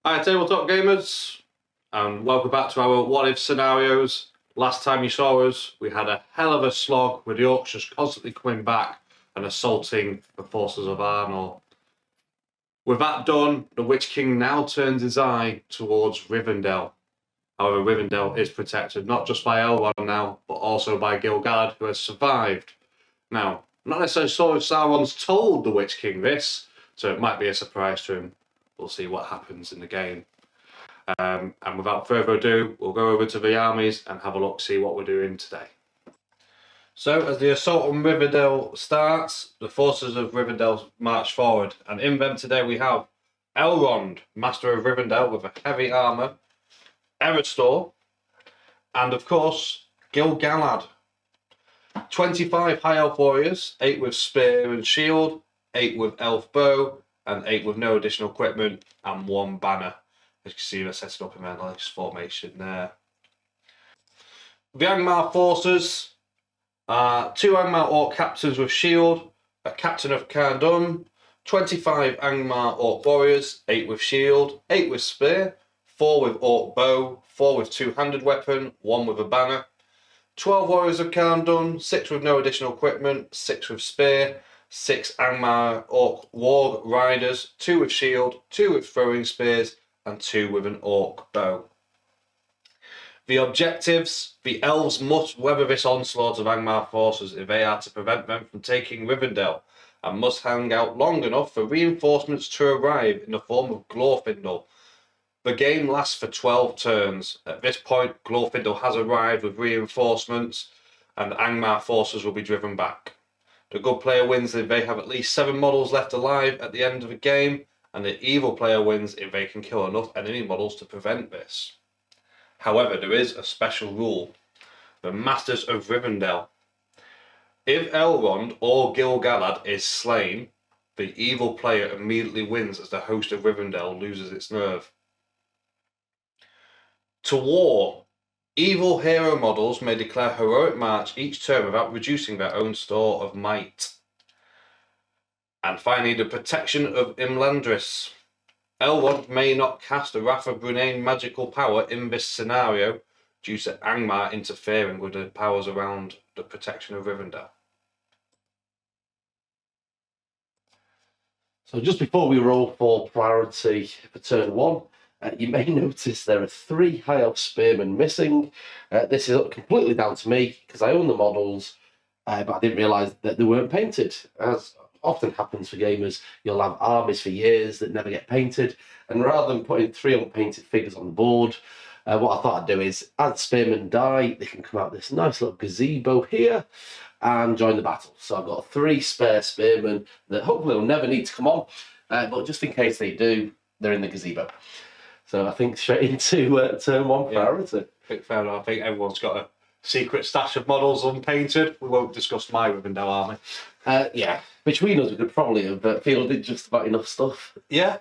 Hi tabletop gamers, and welcome back to our what if scenarios. Last time you saw us, we had a hell of a slog with the orcs just constantly coming back and assaulting the forces of Arnor. With that done, the Witch King now turns his eye towards Rivendell. However, Rivendell is protected not just by Elrond now, but also by Gil-galad, who has survived. Now, not necessarily sure if Sauron's told the Witch King this, so it might be a surprise to him. We'll see what happens in the game. And without further ado, we'll go over to the armies and have a look, see what we're doing today. So, as the assault on Rivendell starts, the forces of Rivendell march forward. And in them today we have Elrond, Master of Rivendell with a heavy armour, Eristor, and of course, Gil-galad. 25 High Elf warriors, 8 with spear and shield, 8 with elf bow, and 8 with no additional equipment, and 1 banner. As you can see, they're setting up in their nice formation there. The Angmar forces are 2 Angmar Orc captains with shield, a captain of Khardun, 25 Angmar Orc warriors, 8 with shield, 8 with spear, 4 with Orc bow, 4 with two-handed weapon, 1 with a banner, 12 warriors of Khardun, 6 with no additional equipment, 6 with spear, 6 Angmar Orc warg riders, 2 with shield, 2 with throwing spears, and 2 with an Orc bow. The objectives: the Elves must weather this onslaught of Angmar forces if they are to prevent them from taking Rivendell, and must hang out long enough for reinforcements to arrive in the form of Glorfindel. The game lasts for 12 turns. At this point, Glorfindel has arrived with reinforcements, and Angmar forces will be driven back. The good player wins if they have at least 7 models left alive at the end of the game, and the evil player wins if they can kill enough enemy models to prevent this. However, there is a special rule. The Masters of Rivendell. If Elrond or Gil-galad is slain, the evil player immediately wins as the host of Rivendell loses its nerve. To war. Evil hero models may declare heroic march each turn without reducing their own store of might. And finally, the protection of Imladris. Elrond may not cast the Wrath of Brunain magical power in this scenario due to Angmar interfering with the powers around the protection of Rivendell. So just before we roll for priority for turn 1, you may notice there are 3 High Elf Spearmen missing. This is completely down to me because I own the models, but I didn't realise that they weren't painted. As often happens for gamers, you'll have armies for years that never get painted, and rather than putting 3 unpainted figures on the board, what I thought I'd do is, as Spearmen die, they can come out this nice little gazebo here and join the battle. So I've got 3 spare Spearmen that hopefully will never need to come on, but just in case they do, they're in the gazebo. So I think straight into turn 1 priority. I think fair enough. I think everyone's got a secret stash of models unpainted. We won't discuss my Rivendell army. Yeah, between us we could probably have fielded just about enough stuff. Yeah.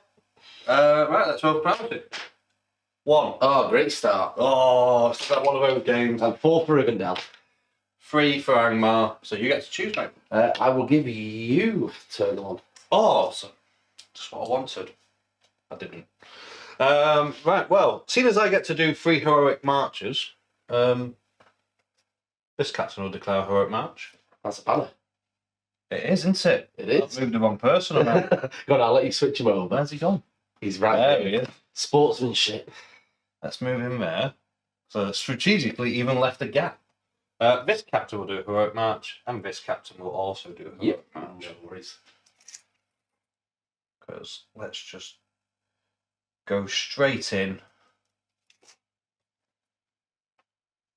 Right, let's roll priority. 1. Oh, great start. Oh, it's one of those games. And 4 for Rivendell. 3 for Angmar. So you get to choose, mate. I will give you turn 1. Oh, so just what I wanted. I didn't. Right, well, seeing as I get to do 3 heroic marches, this captain will declare a heroic march. That's a banner. It is, isn't it? It is. I've moved the wrong person around. Go on, I'll let you switch him over. Where's he gone? He's right there. there. He is. Sportsmanship. Let's move him there. So strategically even left a gap. This captain will do a heroic march, and this captain will also do a heroic march. No worries. Because let's just go straight in.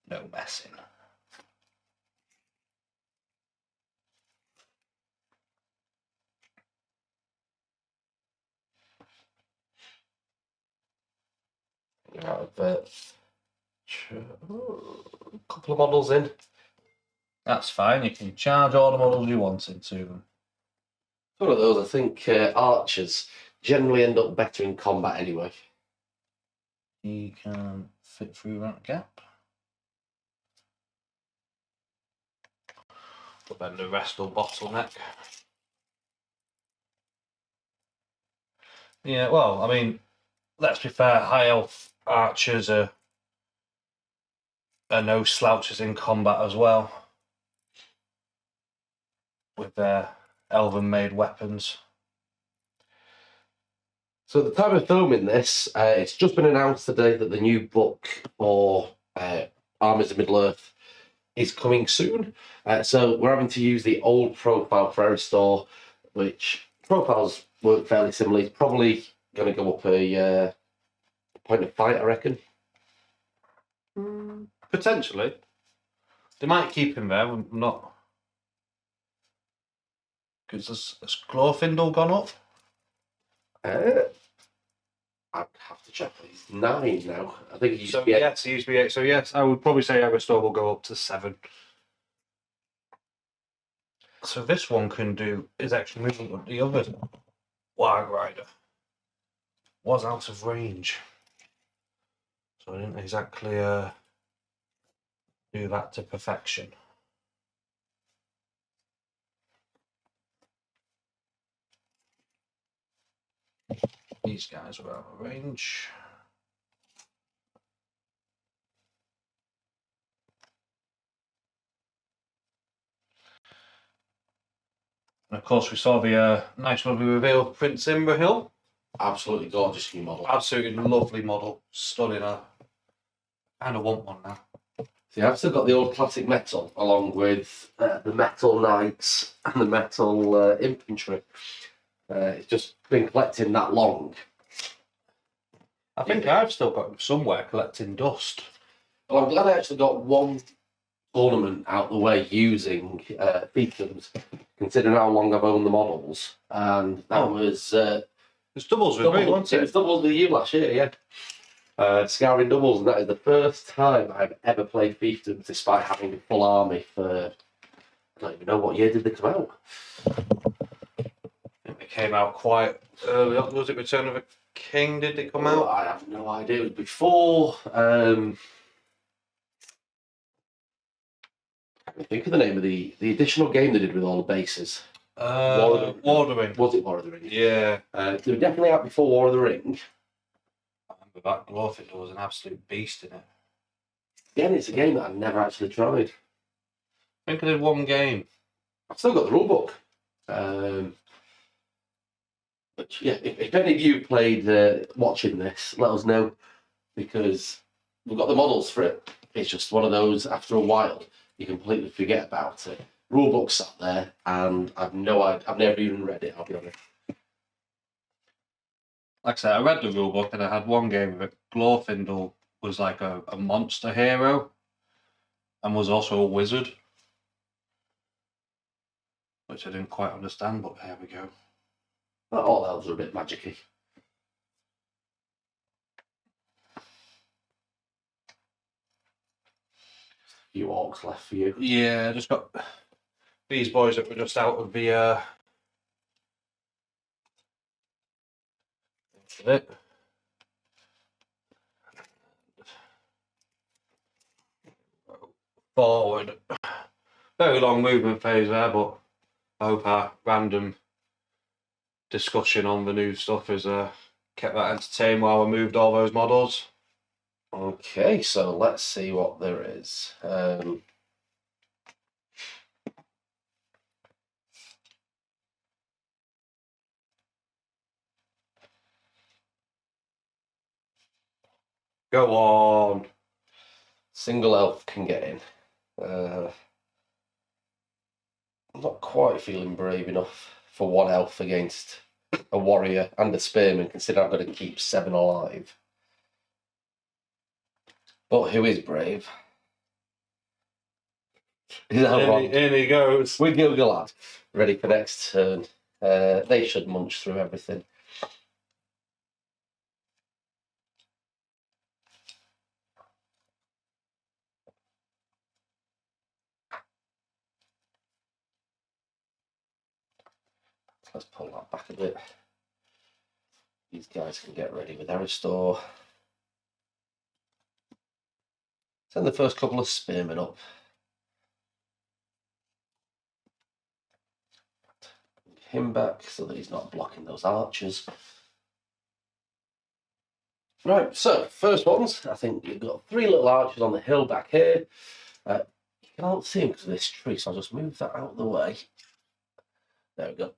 No messing. Out of a couple of models in. That's fine. You can charge all the models you want into them. One of those, I think archers generally end up better in combat anyway. He can fit through that gap. But then the rest will bottleneck. Yeah, well, I mean, let's be fair, high elf archers are no slouches in combat as well, with their elven made weapons. So at the time of filming this, it's just been announced today that the new book for Armies of Middle-earth is coming soon. So we're having to use the old profile for Eristor, which profiles work fairly similarly. It's probably going to go up a point of fight, I reckon. Potentially. They might keep him there, I'm not. Because has Glorfindel gone up? I'd have to check. He's 9 now. I think he used So to be 8. yes, he used to be 8. So yes, I would probably say Eristor will go up to 7. So this one can do is actually moving up. The other Warg Rider was out of range, so I didn't exactly do that to perfection. These guys were out of range. And of course, we saw the nice lovely reveal of Prince Imberhill. Absolutely gorgeous new model. Absolutely lovely model, stunning. I kind of want one now. See, I've still got the old classic metal, along with the metal knights and the metal infantry. It's just been collecting that long. I think I've still got them somewhere collecting dust. Well, I'm glad I actually got one tournament out the way using fiefdoms, considering how long I've owned the models. And that was... it's doubles with me, wasn't it? It was doubles with you last year, yeah. Scouring doubles, and that is the first time I've ever played fiefdoms despite having a full army for... I don't even know what year did they come out. I think they came out quite early on. Was it Return of a King? Did it come out? I have no idea. It was before... I think of the name of the additional game they did with all the bases. War of the Ring. Was it War of the Ring? Yeah. They were definitely out before War of the Ring. I remember that Glorfindel was an absolute beast in it. Again, it's a game that I've never actually tried. I think I did one game. I've still got the rulebook. But yeah, if any of you played watching this, let us know, because we've got the models for it. It's just one of those, after a while, you completely forget about it. Rulebook's sat there, and I've never even read it, I'll be honest. Like I said, I read the rulebook and I had one game of it. Glorfindel was like a monster hero and was also a wizard, which I didn't quite understand, but there we go. Well, all elves are a bit magic-y. Few orcs left for you. Yeah, I just got these boys that were just out of the it. Forward. Very long movement phase there, but I hope our random discussion on the new stuff has kept that entertained while we moved all those models. Okay, so let's see what there is. Go on. Single elf can get in. I'm not quite feeling brave enough for one elf against a warrior and a spearman, considering I've got to keep 7 alive. But who is brave? Is Elrond. In he goes. With Gilgalad, ready for next turn. They should munch through everything. Let's pull that back a bit. These guys can get ready with Eristor. Send the first couple of spearmen up. Him back so that he's not blocking those archers. Right, so first ones, I think you've got 3 little archers on the hill back here. You can't see them because of this tree, so I'll just move that out of the way. There we go.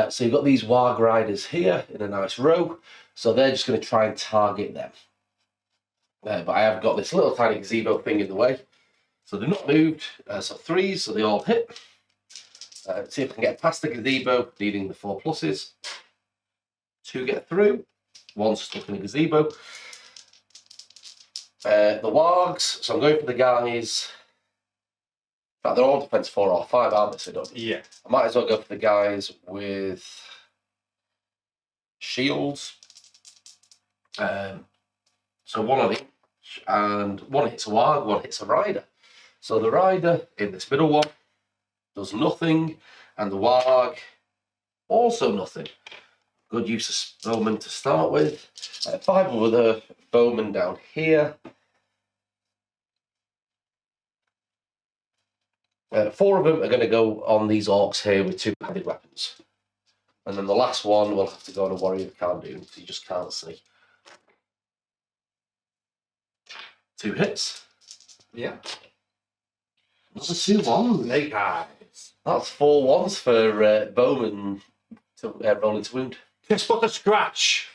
So you've got these warg riders here in a nice row, so they're just going to try and target them. But I have got this little tiny gazebo thing in the way, so they're not moved. So 3s, so they all hit. See if I can get past the gazebo, needing the 4 pluses. 2 get through, 1 stuck in a gazebo. The wargs, so I'm going for the guys. In fact, they're all defense 4 or 5, aren't they? So don't. Yeah. I might as well go for the guys with shields. So 1 on each, and 1 hits a warg, 1 hits a rider. So the rider in this middle one does nothing, and the warg also nothing. Good use of bowman to start with. 5 with a bowman down here. 4 of them are going to go on these orcs here with 2-handed weapons. And then the last one will have to go on a warrior of Cardoon because you just can't see. 2 hits. Yeah. Another 2 1s. Snake eyes. That's 4 1s for Bowman to roll into wound. Just put a scratch.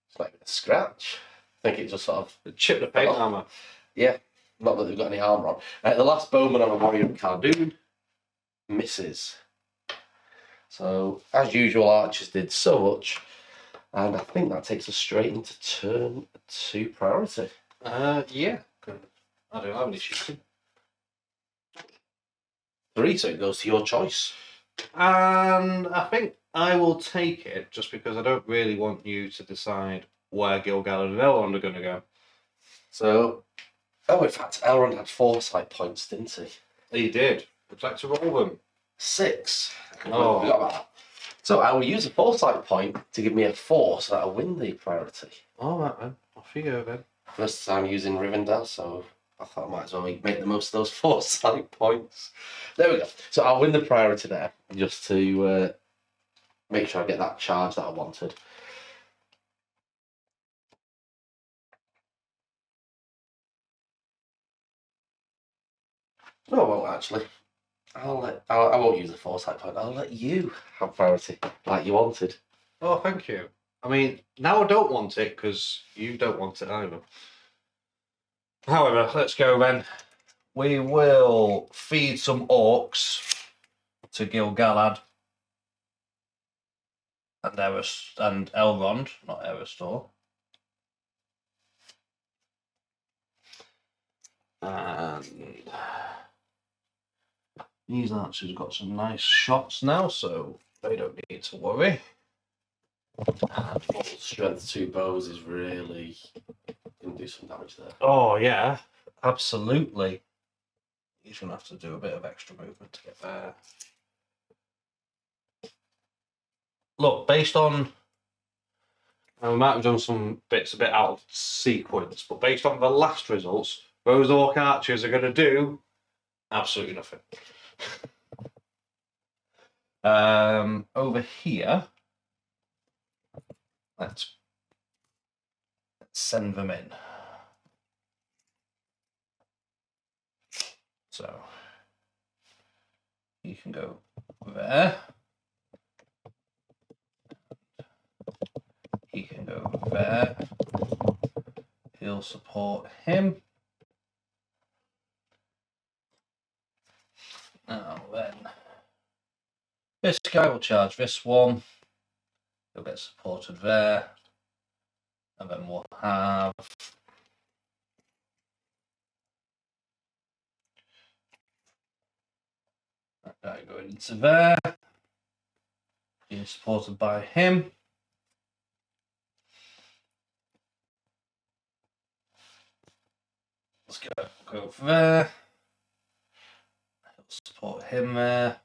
It's not even a scratch. I think it just sort of Chip the paint armor. Yeah, not that they've got any armor on. The last Bowman on a warrior of Cardoon misses. So, as usual, archers did so much. And I think that takes us straight into turn 2 priority. Yeah. I don't have any shooting. 3, so it goes to your choice. And I think I will take it just because I don't really want you to decide where Gilgalad and Elrond are going to go. So, oh, in fact, Elrond had foresight points, didn't he? He did. Would you like to roll them? 6. Oh. Forgot about that. So I will use a foresight point to give me a 4 so that I win the priority. All right then. Off you go then. First time using Rivendell, so I thought I might as well make the most of those foresight points. There we go. So I'll win the priority there, just to make sure I get that charge that I wanted. No, I won't actually. I won't use the foresight point. I'll let you have priority, like you wanted. Oh, thank you. I mean, now I don't want it because you don't want it either. However, let's go then. We will feed some orcs to Gilgalad and Elrond, not Eristor. And these archers have got some nice shots now, so they don't need to worry. And full strength 2 bows is really going to do some damage there. Oh, yeah, absolutely. He's going to have to do a bit of extra movement to get there. Look, based on... we might have done some bits a bit out of sequence, but based on the last results, those orc archers are going to do absolutely nothing. Over here, let's send them in. So you can go there. He can go there. He'll support him. Now then, this guy will charge this one. He'll get supported there. And then we'll have that guy going into there. Being supported by him. Let's go over there. He'll support him there.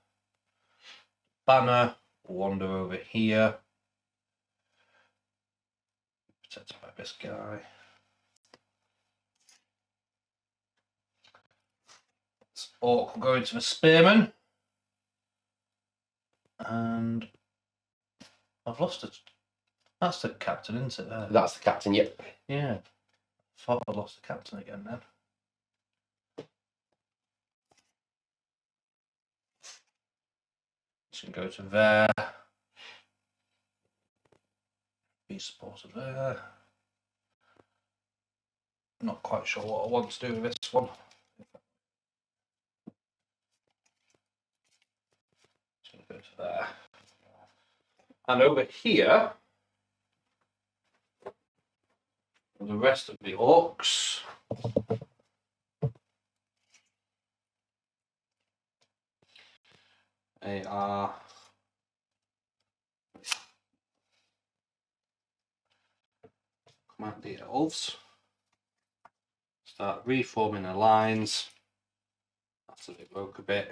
Banner will wander over here. Protected by this guy. This orc will go into the spearman. And I've lost it. That's the captain, isn't it? There? That's the captain, yep. Yeah. Thought I lost the captain again then. Just gonna go to there. Be supported there. Not quite sure what I want to do with this one. Just gonna go to there. And over here, the rest of the orcs. They are command the elves. Start reforming the lines after they broke a bit.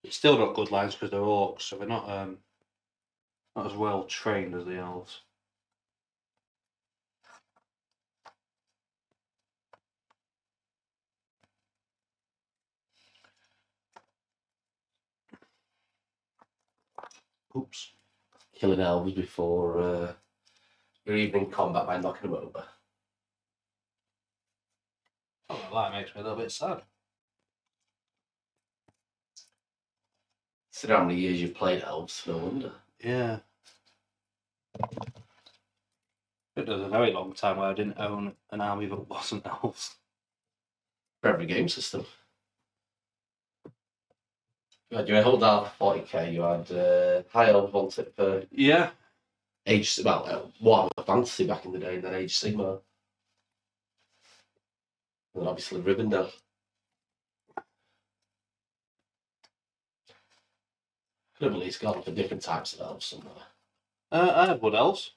It's still not good lines because they're orcs, so they're not as well trained as the elves. Oops. Killing elves before your evening combat by knocking them over. Oh, that makes me a little bit sad. Consider how many years you've played elves, no wonder. Yeah. It was a very long time where I didn't own an army that wasn't elves. For every game system. You had your Eldar for 40k, you had High Elf on it for Yeah. Age, well, Warhammer Fantasy back in the day, and then Age Sigma. And then obviously Rivendell. Could have at least gone for different types of elves somewhere. I had wood elves.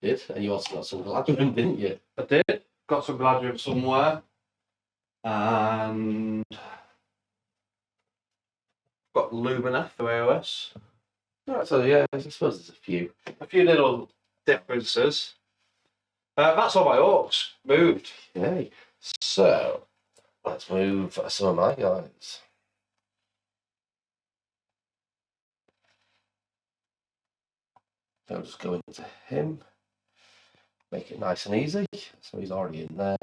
Did? And you also got some Galadriel, didn't you? I did. Got some Galadriel somewhere. And got Lumina for AOS. Right, so yeah, I suppose there's A few little differences. That's all my orcs moved. Okay, so let's move some of my guys. So I'll just go into him, make it nice and easy. So he's already in there.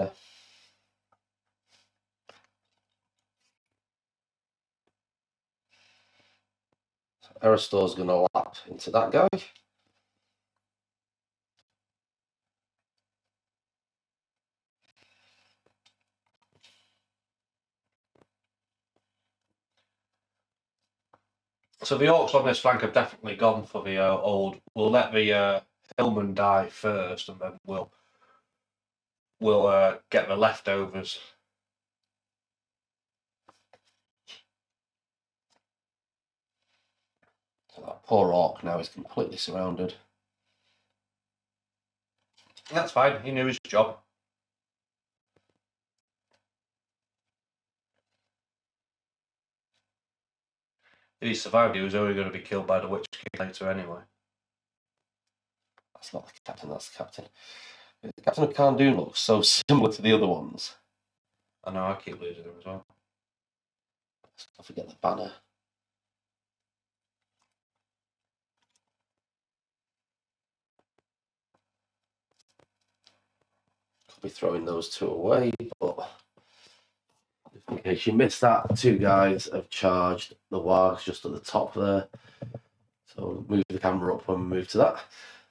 So Aristor's going to lap into that guy. So the orcs on this flank have definitely gone for the old. We'll let the hillman die first, and then we'll get the leftovers. So that poor orc now is completely surrounded. That's fine. He knew his job. If he survived, he was only going to be killed by the Witch King later anyway. That's not the captain, that's the captain. The captain of Cardoon looks so similar to the other ones. I know, I keep losing him as well. Don't forget the banner. Could be throwing those two away, but in case you missed that, two guys have charged the wargs just at the top there. So move the camera up when we move to that.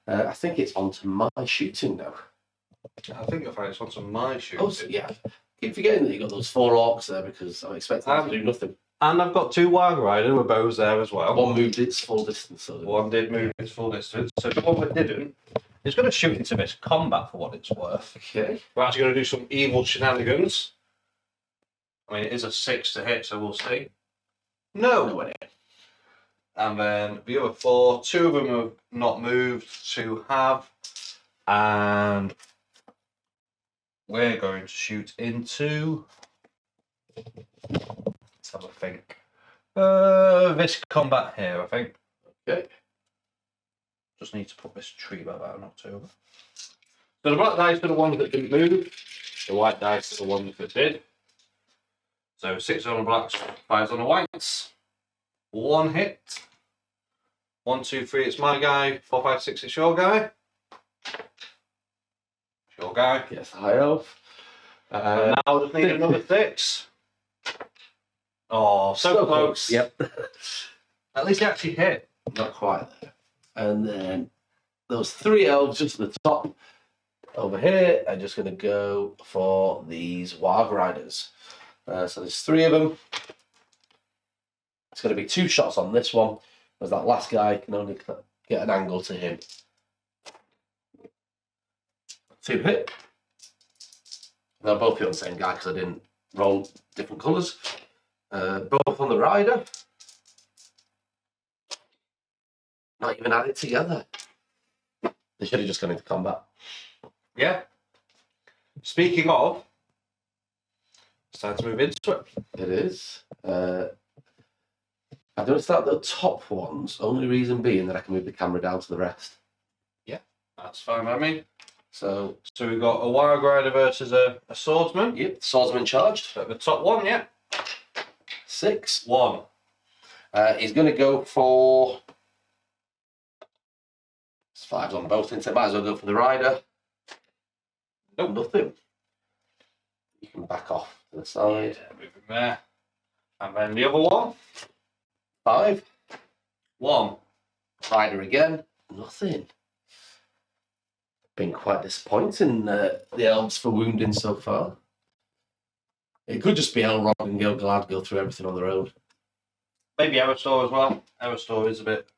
I think it's onto my shooting now. I think you'll find it's on some my shooting. Oh, so, yeah. Keep forgetting that you've got those four orcs there because I'm expecting them to do nothing. And I've got two Warg Rider with bows there as well. One moved its full distance. So one did move its full distance. So the one that didn't is going to shoot into this combat for what it's worth. Okay. We're actually going to do some evil shenanigans. I mean, it is a 6 to hit, so we'll see. No. And then the other four, two of them have not moved, two have. And we're going to shoot into... Let's have a think. This combat here, I think. Okay. Just need to put this tree back out in October. So the black dice are the ones that didn't move. The white dice are the ones that did. So 6 on the blacks, 5 on the whites. One hit. 1, 2, 3, it's my guy. 4, 5, 6, it's your guy. It's your guy. Yes, high elf. And now I just need another 6. Oh, so close. Yep. At least he actually hit. Not quite there. And then those 3 elves just at the top over here are just going to go for these Warg Riders. So there's 3 of them. It's going to be 2 shots on this one, as that last guy can only get an angle to him. 2 hit. They'll both be on the same guy because I didn't roll different colours. Both on the rider. Not even added together. They should have just gone into combat. Yeah. Speaking of, it's time to move into it. It is. I don't start the top ones, only reason being that I can move the camera down to the rest. Yeah, that's fine by me. So we've got a Warg Rider versus a swordsman. yep, swordsman charged. At the top one, yeah. 6. 1. He's going to go for... It's 5s on both, so might as well go for the rider. Nope. Nothing. You can back off to the side. Yeah, move him there. And then the other one. 5. 1. Rider again. Nothing. Been quite disappointing, the elves for wounding so far. It could just be Elrond and Gil-galad go through everything on their own. Maybe Everstore as well. Everstore is a bit...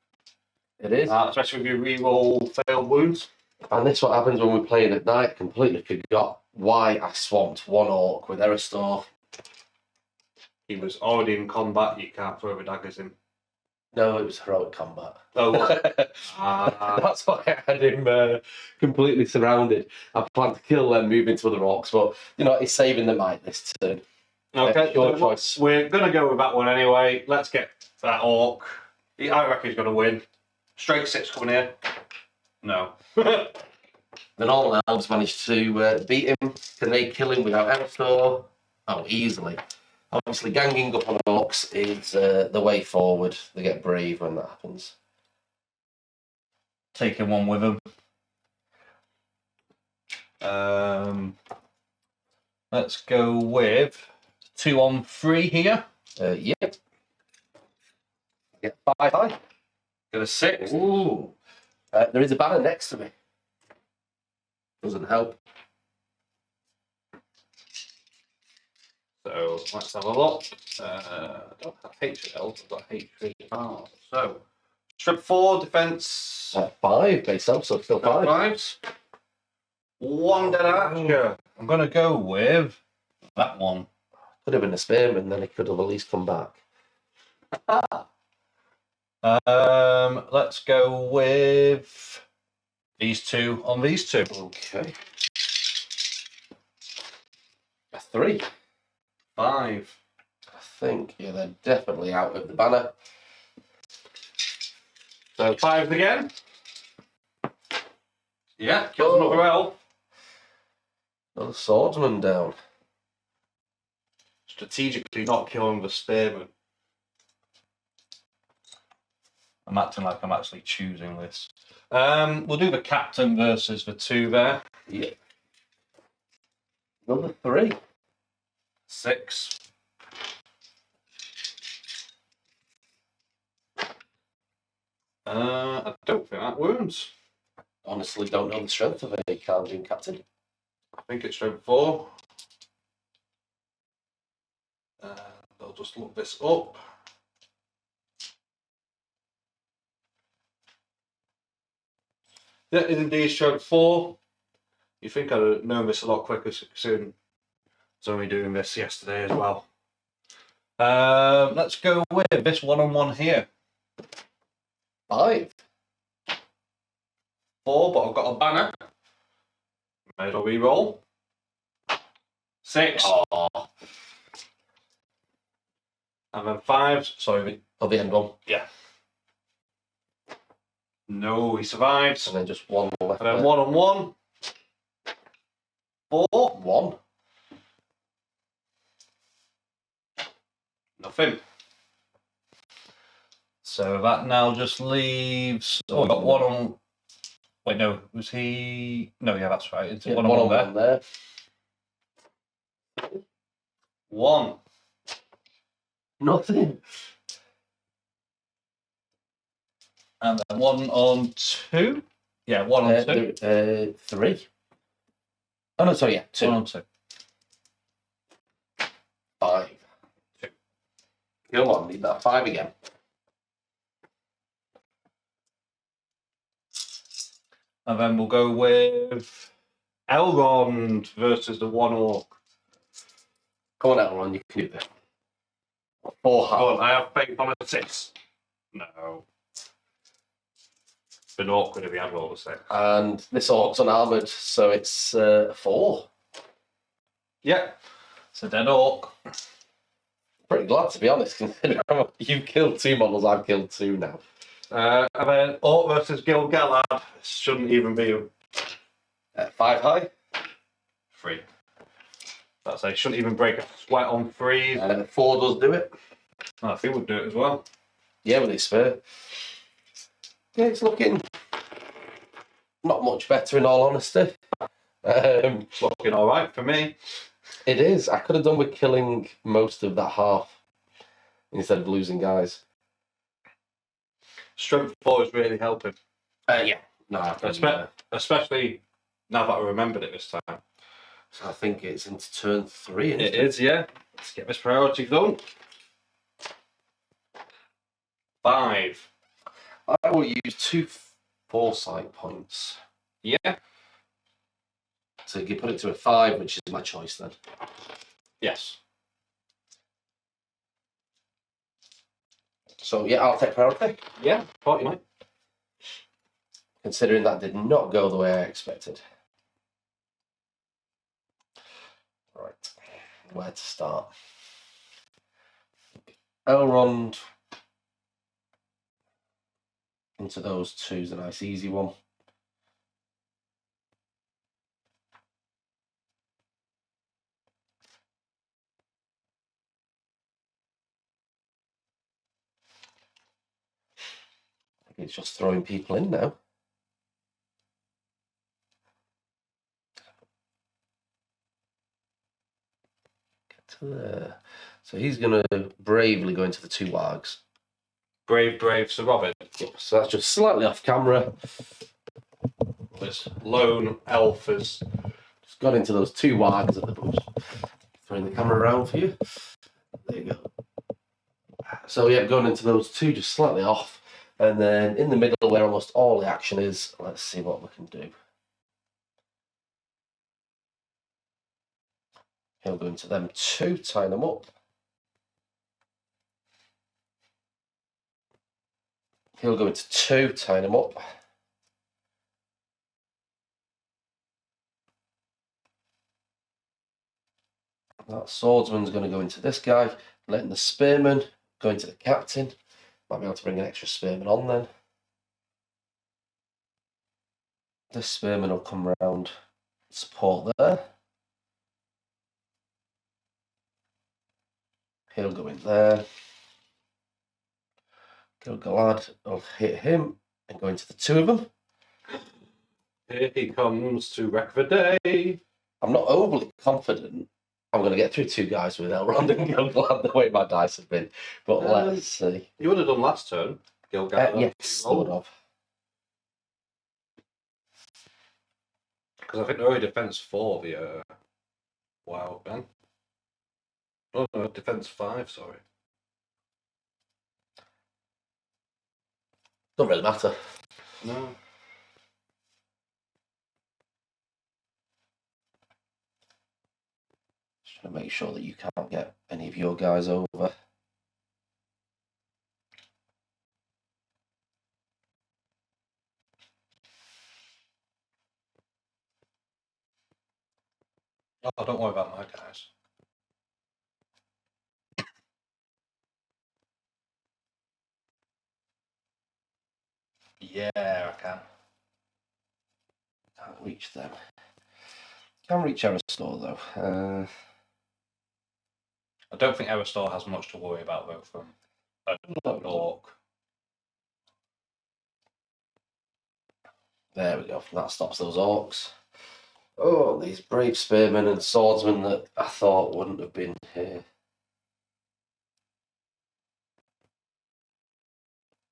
It is. Especially if you re-roll failed wounds. And this is what happens when we're playing at night. Completely forgot why I swamped 1 orc with Eristore. He was already in combat, you can't throw the daggers in. No, it was heroic combat. Oh, what? That's why I had him completely surrounded. I planned to kill them, move into other orcs, but you know, he's saving the might this turn. Okay, your choice. We're going to go with that one anyway. Let's get that orc. I reckon he's going to win. Straight 6 coming here. No. The normal elves managed to beat him. Can they kill him without Eristore? Oh, easily. Obviously, ganging up on orcs is the way forward. They get brave when that happens. Taking one with him. Let's go with 2 on 3 here. Yep. Get 5 high. Get a 6. Ooh. There is a banner next to me. Doesn't help. So let's have a look. I don't have hatred elves, I've got hatred. Oh, so strip 4, defense 5 base elf, so still 5. 5s. 1 dead archer. I'm gonna go with that one. Could have been a spearman, then he could have at least come back. Let's go with these 2 on these 2. Okay. A 3. 5. I think, yeah, they're definitely out of the banner. So 5 again. Yeah, kills another elf. Another swordsman down. Strategically not killing the spearman. I'm acting like I'm actually choosing this. We'll do the captain versus the 2 there. Yeah. Another 3. 6. I don't think that wounds. Honestly, don't know the strength of a Cardoon captain. I think it's strength 4. I'll just look this up. Yeah, it is indeed strength 4. You think I'd have known this a lot quicker soon. I was only doing this yesterday as well. Let's go with this 1-on-1 here. 5. 4, but I've got a banner. May as well re-roll. 6. Oh, And then 5. Sorry. for the end one. Yeah. No, he survives. And then just 1 left. And then 1-on-1. 4. 1. Nothing. So that now just leaves. Oh, we've got one on. Wait, no, was he? No, yeah, that's right. It's one on there. There. One. Nothing. And then one on two. Yeah, one on two. Three. Oh no, sorry, yeah, two. One on two. 5. 2. Go on, need that 5 again. And then we'll go with Elrond versus the one orc. Come on, Elrond, you can do this. 4 half. Oh, I have faith on a 6. No. It's been awkward if he had rolled a 6. And this orc's unarmoured, so it's 4. Yeah. It's a dead orc. Pretty glad, to be honest, considering you've killed 2 models, I've killed 2 now. And then orc versus Gil-galad. Shouldn't even be 5 high. 3. That's a shouldn't even break a sweat on 3s. 4 does do it. I think we'd do it as well. Yeah, with his spur. Yeah, it's looking not much better in all honesty. It's looking alright for me. It is. I could have done with killing most of that half instead of losing guys. Strength 4 is really helping. Yeah. No, especially now that I remembered it this time. So I think it's into turn 3. It is, yeah. Let's get this priority done. 5. I will use 2 foresight points. Yeah. So you put it to a 5, which is my choice then. Yes. So yeah, I'll take priority. Yeah, thought you might. Considering that did not go the way I expected. Right, where to start? Elrond into those 2 is a nice easy one. It's just throwing people in now. Get to there. So he's going to bravely go into the 2 wargs. Brave Sir Robin. So that's just slightly off camera. This lone elf has Just got into those 2 wargs at the boots. Throwing the camera around for you. There you go. So yeah, going into those 2 just slightly off. And then in the middle where almost all the action is, let's see what we can do. He'll go into them 2, tie them up. He'll go into 2, tie them up. That swordsman's going to go into this guy, letting the spearman go into the captain. Might be able to bring an extra spearman on then. This spearman will come round, support there. He'll go in there. Gil-galad will hit him and go into the 2 of them. here he comes to wreck the day. I'm not overly confident I'm going to get through 2 guys with Elrond and Gil-galad the way my dice have been. But let's see. You would have done last turn, Gil-galad. Yes, I would have. Because I think they're only defense 4, the wow, Ben. Oh no, defense 5, sorry. Doesn't really matter. No. Just trying to make sure that you can't get any of your guys over. Oh, don't worry about my guys. Yeah, I can. Can't reach them. Can reach Aristor though. I don't think Aristor has much to worry about though from an orc. There we go. That stops those orcs. Oh, these brave spearmen and swordsmen that I thought wouldn't have been here.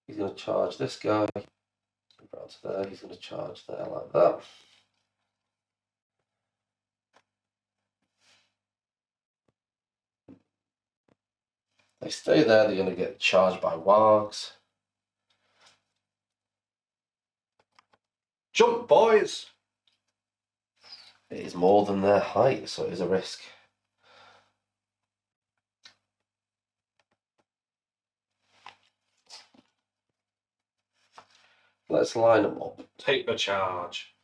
He's going to charge this guy. Around to there. He's going to charge there like that. They stay there. They're going to get charged by wargs. Jump, boys! It is more than their height, so it is a risk. Let's line them up. Take the charge.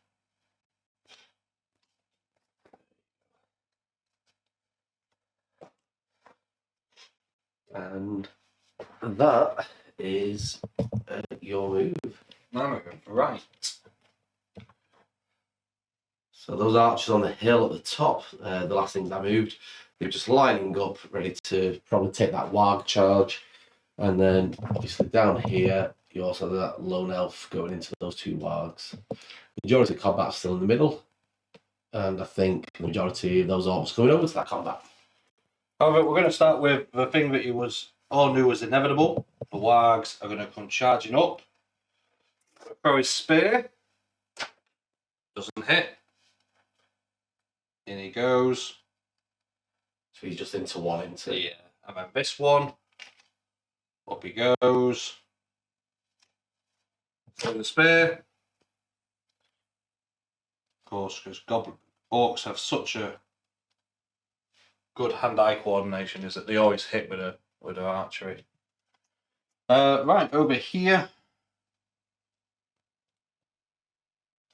And that is your move. Now we're right. So those archers on the hill at the top, the last things I moved, they're just lining up, ready to probably take that warg charge. And then obviously down here, you also have that lone elf going into those two wargs. The majority of combat's still in the middle. And I think the majority of those orcs going over to that combat. However, we're going to start with the thing that you all knew was inevitable. The wargs are going to come charging up. Throw his spear. Doesn't hit. In he goes. So he's just into one, isn't he? Yeah. And then this one. Up he goes. Throw the spear. Of course, because orcs have such a good hand-eye coordination, is that they always hit with their archery. Right, over here.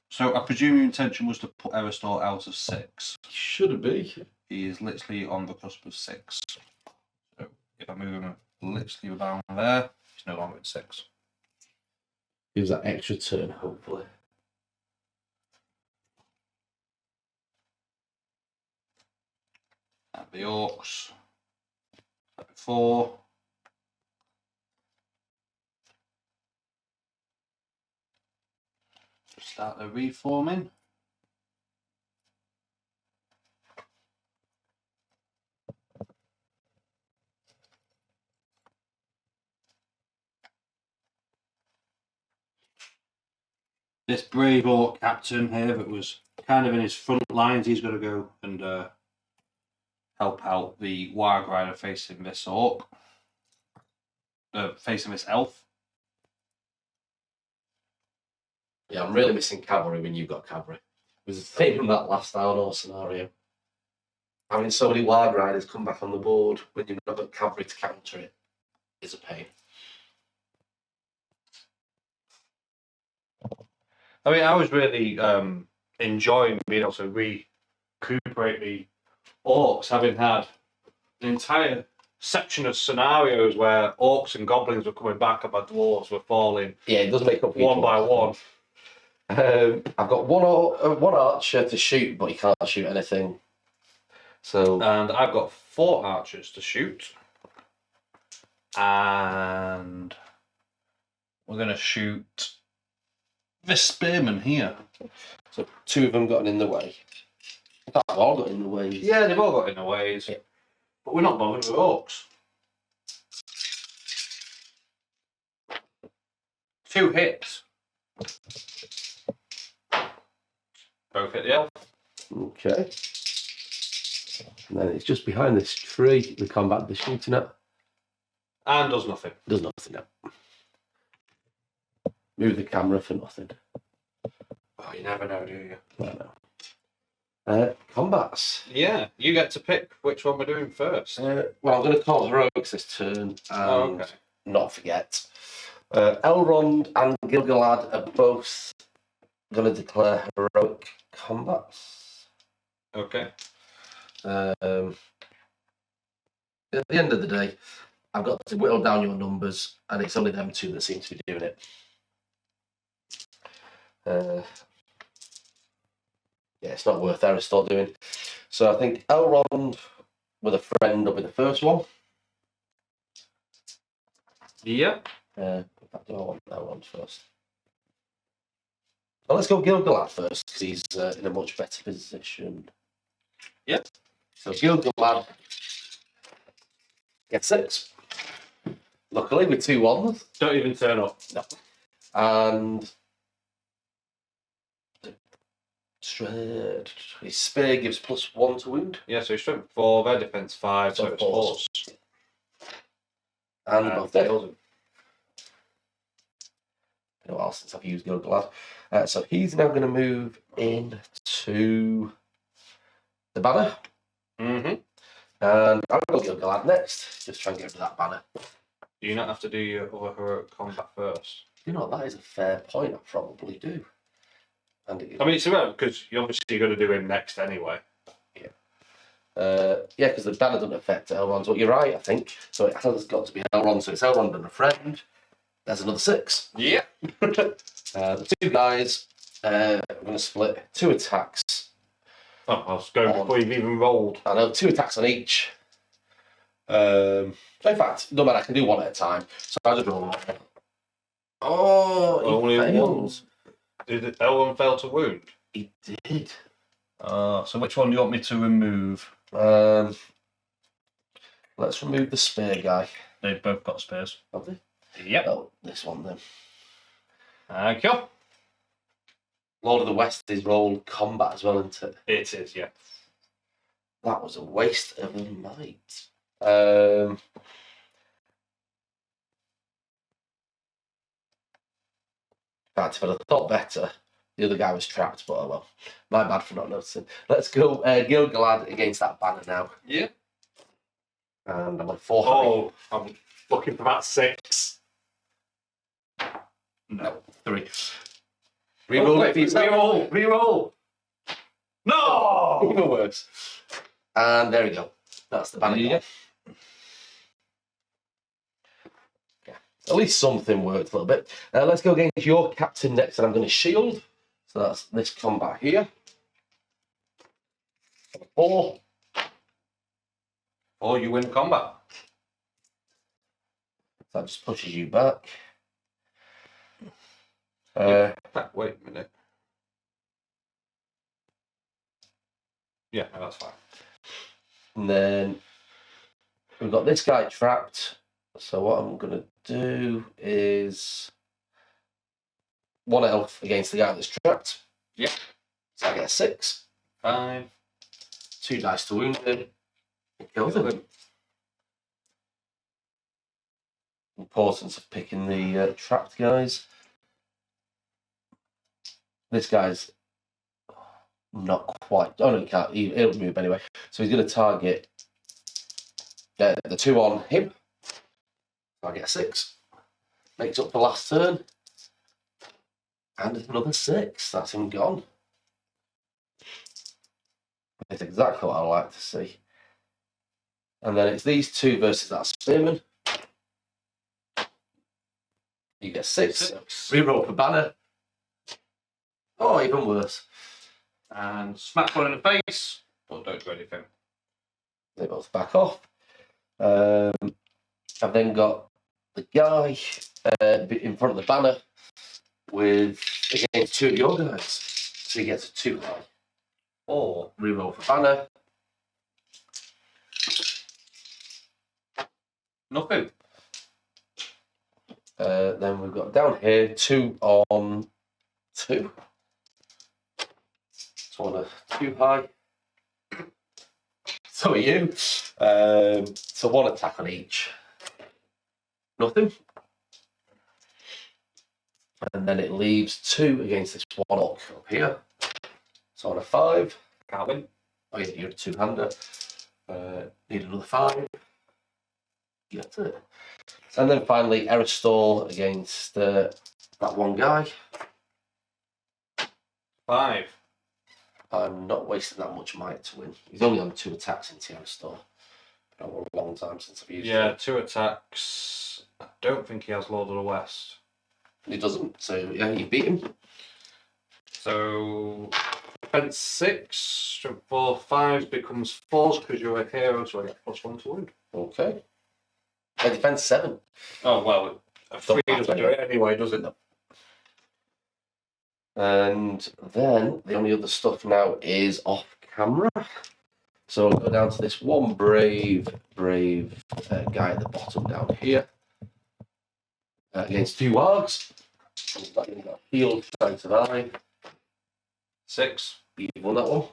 So I presume your intention was to put Eristor out of 6. Should be. He is literally on the cusp of 6. So if I move him literally down there, he's no longer at 6. Gives that extra turn, hopefully. And the orcs. 4. Start the reforming. This brave orc captain here that was kind of in his front lines, he's got to go and help out the warg rider facing this orc. Facing this elf. Yeah, I'm really missing cavalry when you've got cavalry. It was the same in that last Eldar scenario. Having so many warg riders come back on the board when you've not got cavalry to counter it is a pain. I mean, I was really enjoying being able to recuperate the orcs, having had an entire section of scenarios where orcs and goblins were coming back and my dwarves were falling. Yeah, it does make up for one by one. I've got one archer to shoot, but he can't shoot anything. So And I've got 4 archers to shoot. And we're going to shoot this spearman here. So 2 of them got in the way. In fact, they've all got in the way. Yeah, they've all got in the ways. Yeah. But we're not bothered with orcs. 2 hits. Both hit the elf. Okay. And then it's just behind this tree, the combat they're shooting at. And does nothing. Does nothing now. Move the camera for nothing. Oh, you never know, do you? I know. Combats. Yeah, you get to pick which one we're doing first. Well, I'm going to call heroics this turn and not forget. Elrond and Gilgalad are both going to declare heroic combats. Okay. At the end of the day, I've got to whittle down your numbers, and it's only them 2 that seem to be doing it. Yeah, it's not worth Eristor doing. So I think Elrond with a friend will be the first one. Yeah. In fact, do I want Elrond first? Well, let's go Gil-galad first, because he's in a much better position. Yeah. So Gil-galad gets 6. Luckily, with 2 ones. Don't even turn up. No. And his spear gives +1 to wound. Yeah, so he's strength 4, their defense 5, so it's 4. And both dead. kills him. Been a while since I've used Gil-galad. So he's now going to move into the banner. Mm-hmm. And I'll go Gil-galad next. Just try and get rid of that banner. Do you not have to do your other heroic combat first? You know, that is a fair point. I probably do. And I mean, it's irrelevant because you're obviously going to do him next anyway. Yeah, because the banner doesn't affect Elrond. So you're right, I think. So it has got to be Elrond. So it's Elrond and a friend. There's another 6. Yeah. The 2 guys are going to split 2 attacks. Oh, I was going before you've even rolled. I know, 2 attacks on each. In fact, no matter, I can do 1 at a time. So I'll just roll 1. Oh, he fails. Did Elrond fail to wound? He did. So which one do you want me to remove? Let's remove the spear guy. They've both got spears. Have they? Yep. Oh, this one then. Thank you. Lord of the West is rolled combat as well, isn't it? It is, yeah. That was a waste of a might. In fact, if I'd have thought better, the other guy was trapped, but oh well. My bad for not noticing. Let's go Gil-galad against that banner now. Yeah. And I'm on 4. Oh, I'm looking for that 6. No, 3. Reroll it for yourself. Reroll. No! Even worse. And there we go. That's the banner. Yeah. At least something worked a little bit. Let's go against your captain next, and I'm going to shield. So that's this combat here. 4. Or you win combat. So that just pushes you back. Wait a minute. Yeah, that's fine. And then we've got this guy trapped. So what I'm going to do is 1 elf against the guy that's trapped. Yeah. So I get a 6. 5. 2 dice to wound him. It kills him. Importance of picking the trapped guys. This guy's not quite. Oh no, he can't. He'll move anyway. So he's going to target the 2 on him. I get a 6. Makes up for last turn. And another 6. That's him gone. It's exactly what I like to see. And then it's these 2 versus that spearman. You get 6. Reroll for banner. Oh, even worse. And smack one in the face, but don't do anything. They both back off. I've then got the guy in front of the banner with against 2 of your guys. So he gets a 2 high. Or reroll for banner. Nothing. Then we've got down here 2 on 2. So on a 2 high. So are you. So 1 attack on each. Nothing. And then it leaves 2 against this 1 orc up here. So on a 5. Can't win. Oh yeah, you're a 2-hander. Need another 5. Get it. And then finally, Eristol against that 1 guy. 5. I'm not wasting that much might to win. He's only on 2 attacks in Eristol. Been a long time since I've used him. Yeah, 2 attacks. I don't think he has Lord of the West. He doesn't, so yeah, you beat him. So, defense 6, strength 4, 5 becomes 4s because you're a hero, so I get +1 to wound. Okay. Defense 7. Oh, well, a 3 doesn't do it anyway, does it? No. And then the only other stuff now is off camera. So I'll go down to this one brave guy at the bottom down here. Against 2 wargs. He's not even got healed, trying to survive. 6. You've won that one.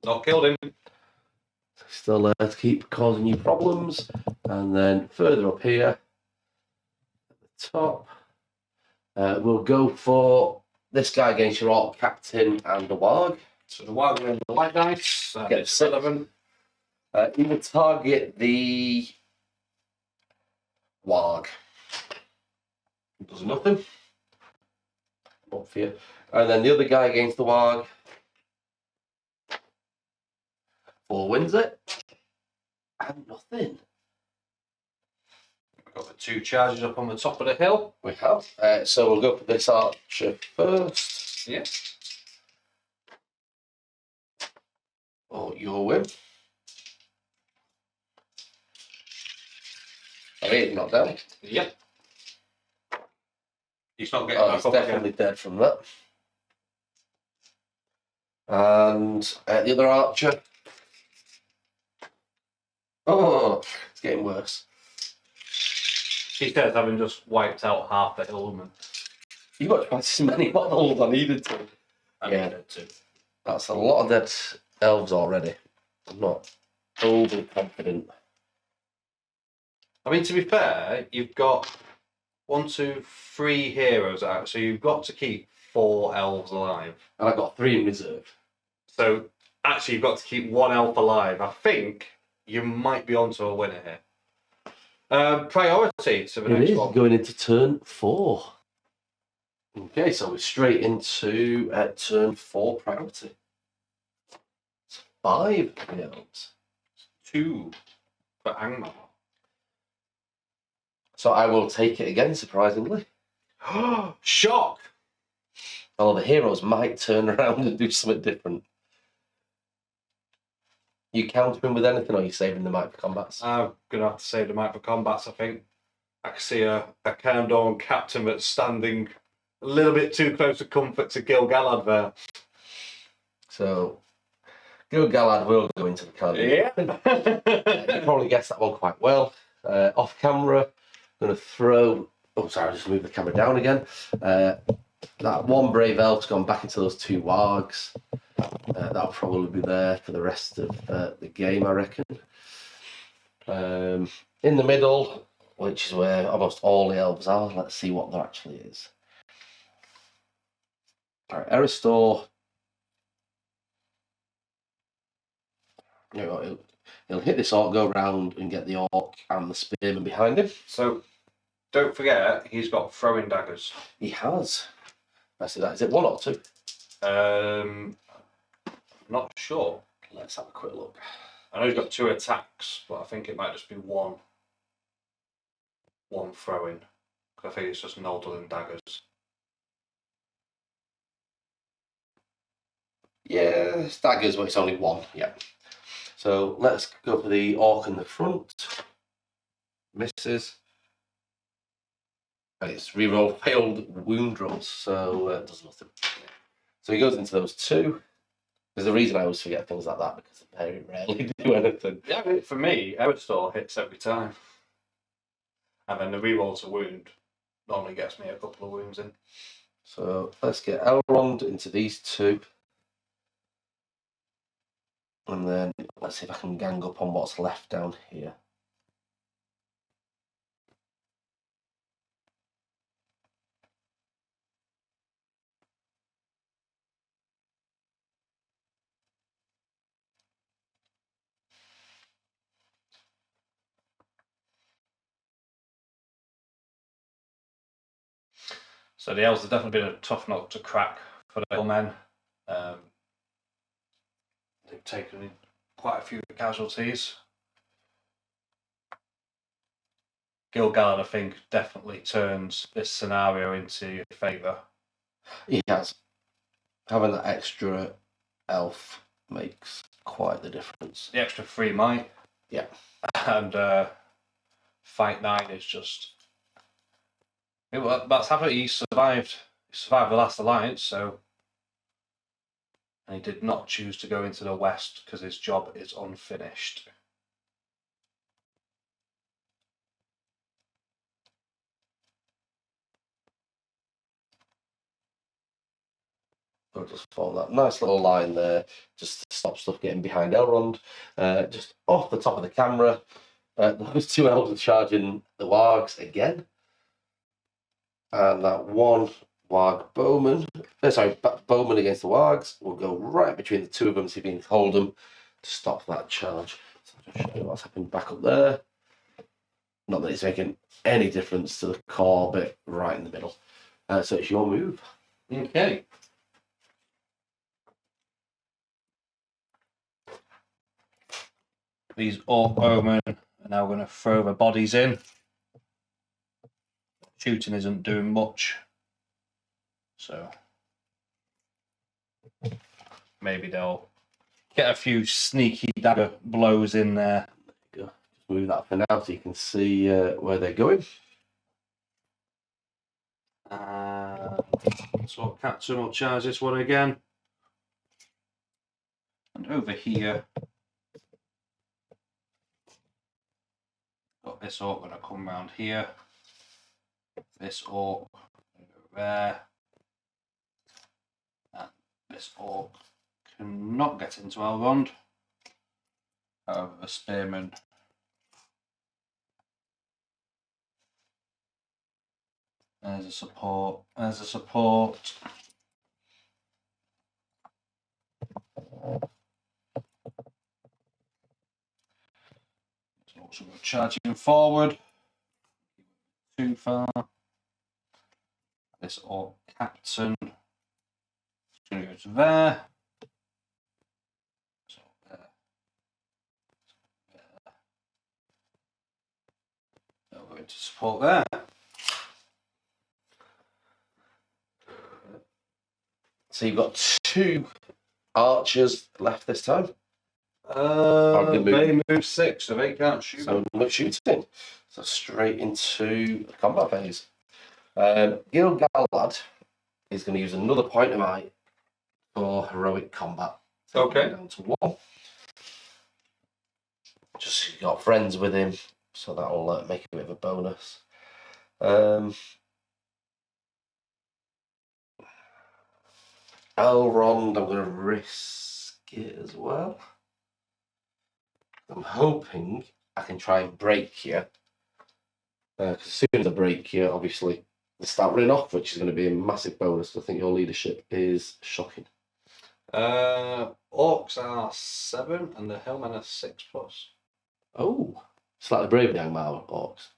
Not killed him. Still there to keep causing you problems. And then further up here, at the top, we'll go for this guy against your orc captain and the warg. So the warg with the white dice. Get It's 6. 11. You will target the warg. Does nothing. Up for you. And then the other guy against the warg. 4 wins it. And nothing. We've got the 2 charges up on the top of the hill. We have. So we'll go for this archer first. Yeah. Or your win. Oh, he's not down. Yep. He's not getting Oh, back he's up definitely again. dead from that. And the other archer. Oh, it's getting worse. He says having just wiped out half the Hillman. You got twice as many models I needed to. I Yeah. needed to. That's a lot of dead elves already. I'm not overly confident. I mean, to be fair, you've got 1, 2, 3 heroes out, so you've got to keep 4 elves alive. And I got 3 in reserve. So actually, you've got to keep 1 elf alive. I think you might be onto a winner here. Priority to the It next is one. going into turn 4. Okay, so we're straight into turn 4 priority. It's 5 elves. 2 for Angmar. So I will take it again, surprisingly. Shock! Although the heroes might turn around and do something different. You countering with anything, or are you saving the might for combats? I'm going to have to save the might for combats, I think. I can see a Countdown captain that's standing a little bit too close to comfort to Gil-galad there. So, Gil-galad will go into the countdown. Yeah. You probably guessed that one quite well. Off camera, going to throw... Oh, sorry, I just moved the camera down again. That one brave elf's gone back into those 2 wargs. That'll probably be there for the rest of the game, I reckon. In the middle, which is where almost all the elves are, let's see what there actually is. Alright, Eristor. He'll hit this orc, go round and get the orc and the spearman behind him. So, don't forget, he's got throwing daggers. He has. I see that. Is it 1 or 2? Not sure. Let's have a quick look. I know he's got 2 attacks, but I think it might just be one throwing. I think it's just Noldor and daggers. Yeah, it's daggers, but it's only 1. Yeah. So let's go for the orc in the front. Misses. And it's reroll failed wound rolls, so it does nothing. So he goes into those 2. There's a reason I always forget things like that, because they very rarely do anything. Yeah, but for me, Eristor hits every time. And then the reroll to wound normally gets me a couple of wounds in. So let's get Elrond into these 2. And then let's see if I can gang up on what's left down here. So the Elves have definitely been a tough nut to crack for the Hillmen. They've taken quite a few casualties. Gil-galad, I think, definitely turns this scenario into your favour. He has. Having that extra elf makes quite the difference. The extra 3 might. Yeah. And Fight 9 is just Yeah, well, that's happened. He survived. He survived the last alliance, so. And he did not choose to go into the west because his job is unfinished. We'll just follow that nice little line there, just to stop stuff getting behind Elrond. Just off the top of the camera, those two elves are charging the wargs again. And that one warg bowman, bowman against the wargs will go right between the two of them, see if he can hold them to stop that charge. So I'll just show you what's happened back up there. Not that it's making any difference to the core bit right in the middle. So it's your move. Okay. These orc bowmen are now going to throw the bodies in. Shooting isn't doing much. So maybe they'll get a few sneaky dagger blows in there. There you go. Just move that for now so you can see where they're going. So Captain will charge this one again. And over here, got this orc going to come round here. This orc over there. And this orc cannot get into Elrond. However, the spearman there's a support. There's a support. So we're charging forward. Too far. This orc captain is going to go to there. So there. There. They'll go into support there. So you've got two archers left this time. They move 6, so they can't shoot. So no shooting. So straight into the combat phase. Gil-galad is going to use another point of might for heroic combat. So Okay. down to 1. Just so you've got friends with him, so that'll make a bit of a bonus. Elrond, I'm going to risk it as well. I'm hoping I can try and break you. Because as soon as I break you, obviously, they start running off, which is going to be a massive bonus. I think your leadership is shocking. Orcs are 7 and the hillmen are 6+. Oh, slightly braver than Angmar orcs.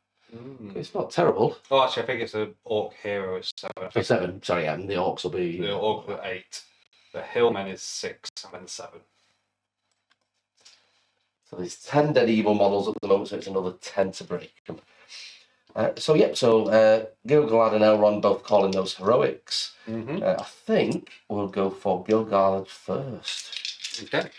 It's not terrible. Oh, actually, I think it's an orc hero is 7. For 7, sorry, and the orcs will be. The orc are 8. The hillmen is 6 and then 7. So there's 10 dead evil models at the moment, so it's another 10 to break them. So Gil-galad and Elrond both calling those heroics. I think we'll go for Gil-galad first. Okay.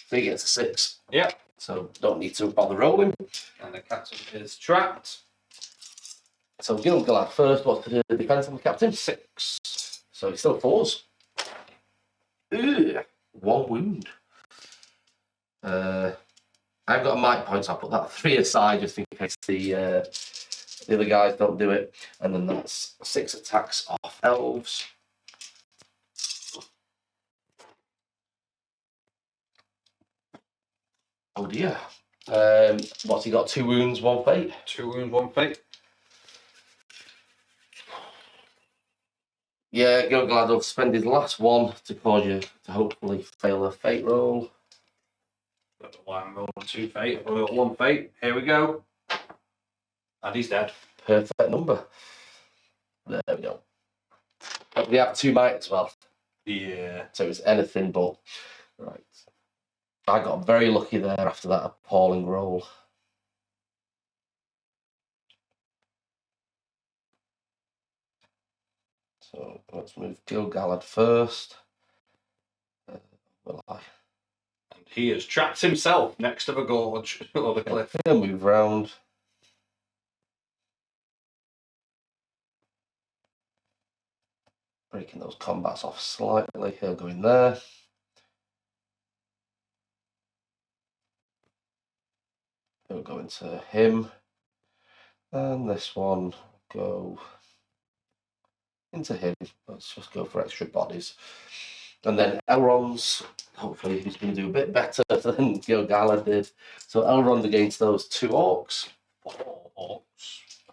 So he gets a 6. Yep. So don't need to bother rolling. And the captain is trapped. So Gil-galad first. What's the defense on the captain? 6. So he still falls. 1 wound. I've got a might point, so I'll put that 3 aside just in case the other guys don't do it. And then that's 6 attacks off elves. Oh dear. What's he got? 2 wounds, 1 fate? 2 wounds, 1 fate. Yeah, Gil-galad will spend his last one to cause you to hopefully fail a fate roll. Don't know why I'm rolling 2 fate. I've got 1 fate. Here we go. And he's dead. Perfect number. There we go. But we have 2 might as well. Yeah. So it's anything but. Right. I got very lucky there after that appalling roll. So let's move Gil-galad first. Will I? And he has trapped himself next to the gorge or the cliff. He'll move round. breaking those combats off slightly. He'll go in there. He'll go into him. And this one go into him. Let's just go for extra bodies. And then Elrond's, hopefully he's going to do a bit better than Gil-galad did. So Elrond against those 2 orcs. 4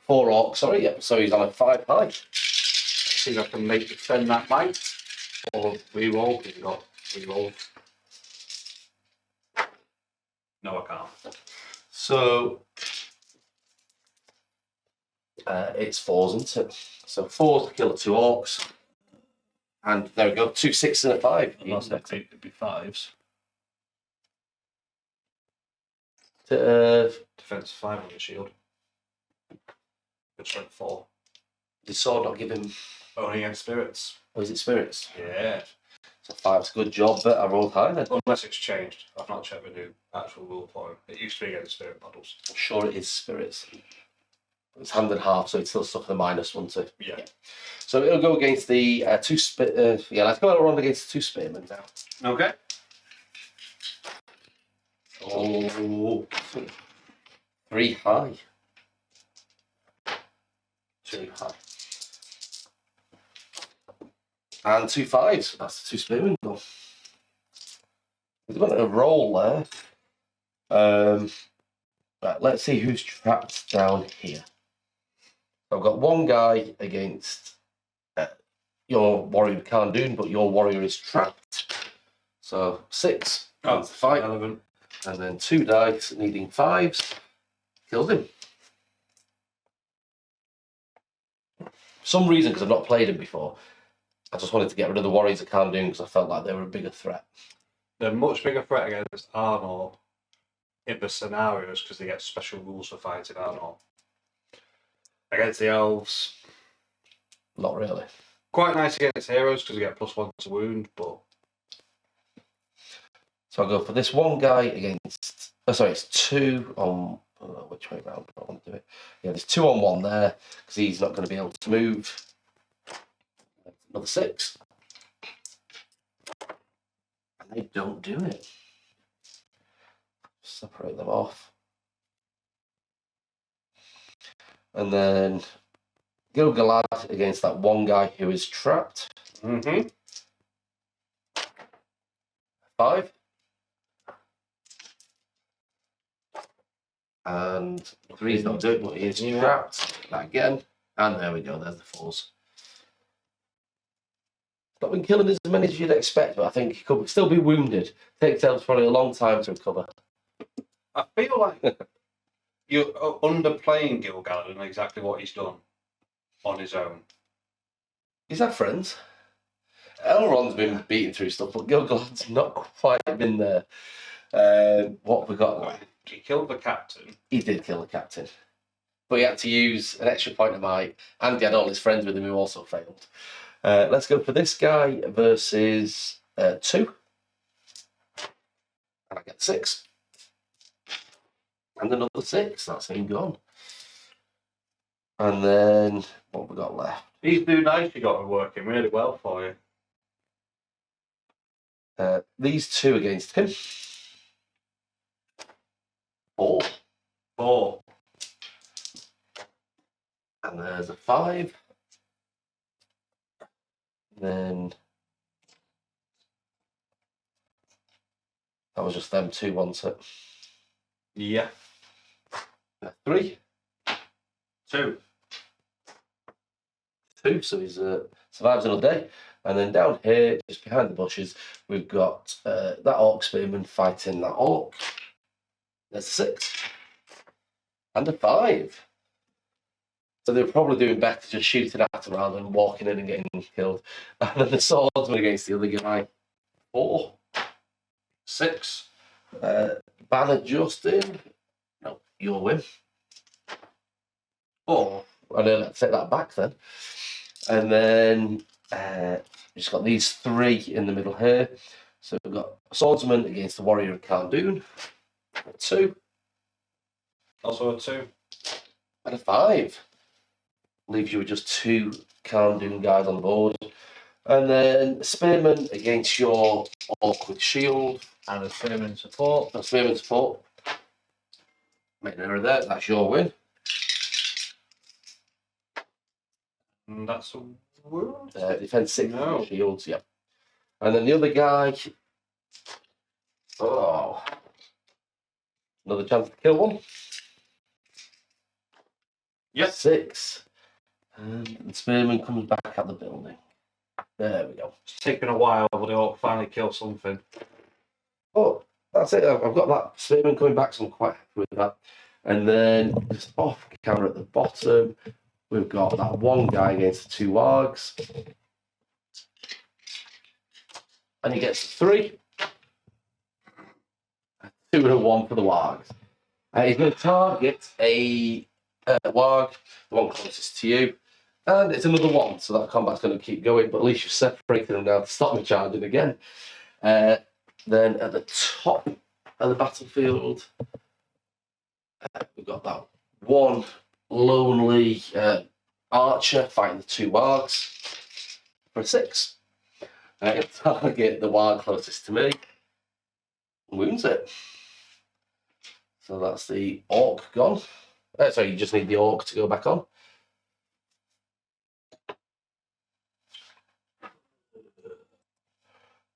orcs, sorry, yep. So he's on a 5 high. See if I can defend that might. Or reroll, because you got reroll. No, I can't. So it's 4s, isn't it? So 4 to kill the 2 orcs. And there we go, 2 6s and a 5. It'd be 5s. Defense 5 on the shield. Good strength 4. Did sword not give him? Only against spirits. Or is it spirits? Yeah. So 5's a good job, but I rolled high then. Unless it's changed. I've not checked the new actual rule for him. It used to be against spirit models. I'm sure it is spirits. It's hand and half, so it's still stuck in the minus, won't it? Yeah. So it'll go against the 2 yeah, let's go around against the 2 spearmen now. Okay. Oh, 3 high. 2 high. And 2 5s. That's the 2 spearmen done. We've got a roll there. Right, let's see who's trapped down here. I've got 1 guy against your warrior can't do, but your warrior is trapped. So 6. Oh, 5. relevant. And then 2 dice needing 5s. Kills him. For some reason, because I've not played him before, I just wanted to get rid of the warriors of Khandoon because I felt like they were a bigger threat. They're a much bigger threat against Arnor in the scenarios because they get special rules for fighting Arnor. Against the elves, Not really. quite nice against heroes because they get +1 to wound, but So I'll go for this 1 guy against... Oh, sorry, it's 2 on... Oh, which way round do I want to do it? Yeah, there's 2 on 1 there because he's not going to be able to move. Another 6. And they don't do it. Separate them off. And then Gil-galad against that 1 guy who is trapped. 5. And 3's not doing it, but he is trapped. That again. And there we go, there's the 4s. Not been killing as many as you'd expect, but I think he could still be wounded. Takes Elves probably a long time to recover. I feel like you're underplaying Gil-galad and exactly what he's done on his own. He's had friends. Elrond's been beaten through stuff, but Gil-galad's not quite been there. What have we got? He killed the captain. He did kill the captain. But he had to use an extra point of might, and he had all his friends with him who also failed. Let's go for this guy versus 2. And I get 6. And another 6. That's him gone. And then, what have we got left? These new dice you got are working really well for you. These 2 against him. 4. 4. And there's a 5. Then that was just them 2, wasn't it? Yeah. 3. 2. 2, so he's survives another day. And then down here, just behind the bushes, we've got that orc spearman fighting that orc. There's a 6. And a 5. So they're probably doing better just shooting at him rather than walking in and getting killed. And then the swordsman against the other guy. 4. 6. Banner Justin. No, you'll win. 4. I know, let's take that back then. And then just got these 3 in the middle here. So we've got a swordsman against the warrior of Khandoon. 2. Also a 2. And a 5. Leaves you with just 2 Khandoon guys on the board. And then spearman against your orc with shield. And a spearman support. No, spearman support. Make an error there, that's your win. And that's a wound. Defense 6 No. shields, yep. And then the other guy. Oh. Another chance to kill one. Yep. 6. And the spearman comes back at the building. There we go. It's taken a while, but the orc finally killed something. Oh, that's it. I've got that spearman coming back, so I'm quite happy with that. And then just off camera at the bottom, we've got that one guy against the 2 wargs. And he gets 3. 2 and a 1 for the wargs. He's going to target a warg, the one closest to you. And it's another 1, so that combat's going to keep going, but at least you've separated them now to stop me charging again. Then at the top of the battlefield, we've got that one lonely archer fighting the 2 wargs for a 6. Target the warg closest to me, wounds it. So that's the orc gone. Sorry, you just need the orc to go back on.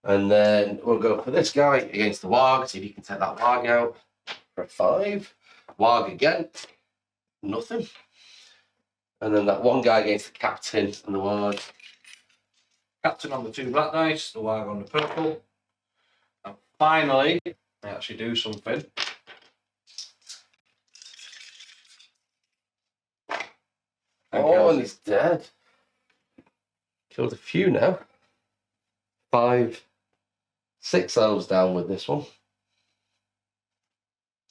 And then we'll go for this guy against the warg, see if you can take that warg out for a 5. Warg again, nothing. And then that one guy against the captain and the warg. Captain on the 2 black dice, the warg on the purple. And finally, they actually do something. Oh, and he's dead. Killed a few now. 5, 6 elves down with this one.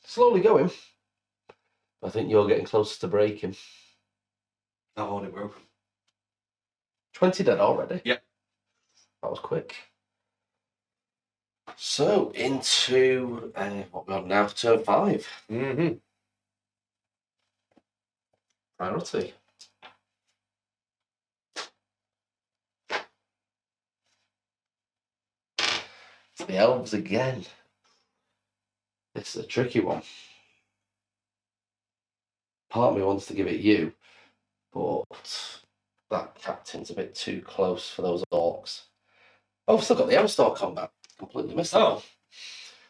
Slowly going. I think you're getting closer to breaking. I've already broken. 20 dead already? Yep. That was quick. So, into what we're on now, turn 5. Mm-hmm. Priority. It's the elves again. This is a tricky one. Part of me wants to give it you, but that captain's a bit too close for those orcs. Oh, I've still got the Eldar combat. Completely missed that. Oh.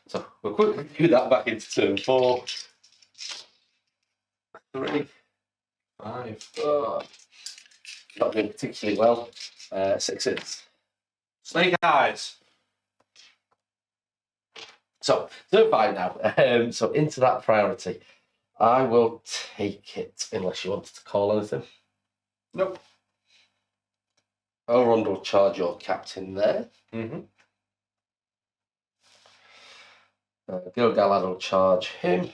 So we'll quickly do that back into turn 4. 3. 5. Oh, not doing particularly well. 6s. Snake eyes. So, turn 5 now. So into that priority. I will take it, unless you wanted to call anything. Nope. Elrond will charge your captain there. Mm-hmm. Gil-galad will charge him.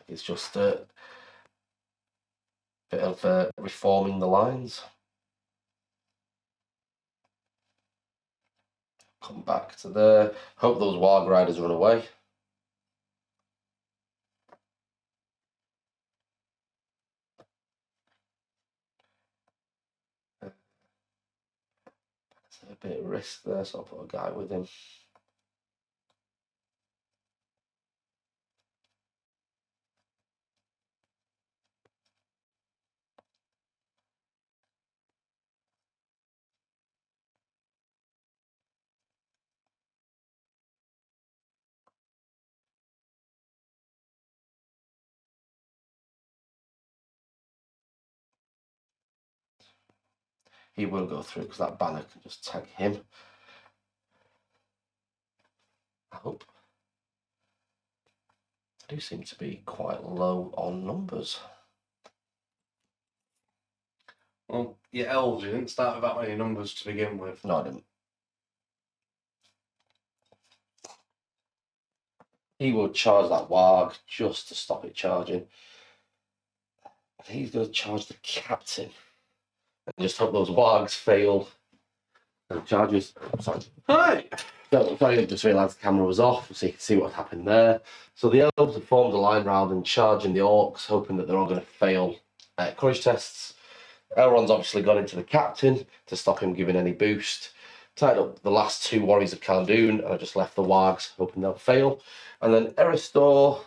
It's just a bit of reforming the lines. Come back to there. Hope those warg riders run away. A bit of risk there, so I'll put a guy with him. He will go through because that banner can just tag him. I hope. They do seem to be quite low on numbers. Well, your elves, you didn't start with that many numbers to begin with. No, I didn't. He will charge that warg just to stop it charging. He's going to charge the captain. And just hope those wargs fail. And charges. Sorry. Hi! So, sorry, I just realised the camera was off, so you can see what happened there. So the elves have formed a line rather than charging the orcs, hoping that they're all going to fail courage tests. Elrond's obviously gone into the captain to stop him giving any boost. Tied up the last 2 warriors of Khaldun, and I just left the wargs, hoping they'll fail. And then Eristor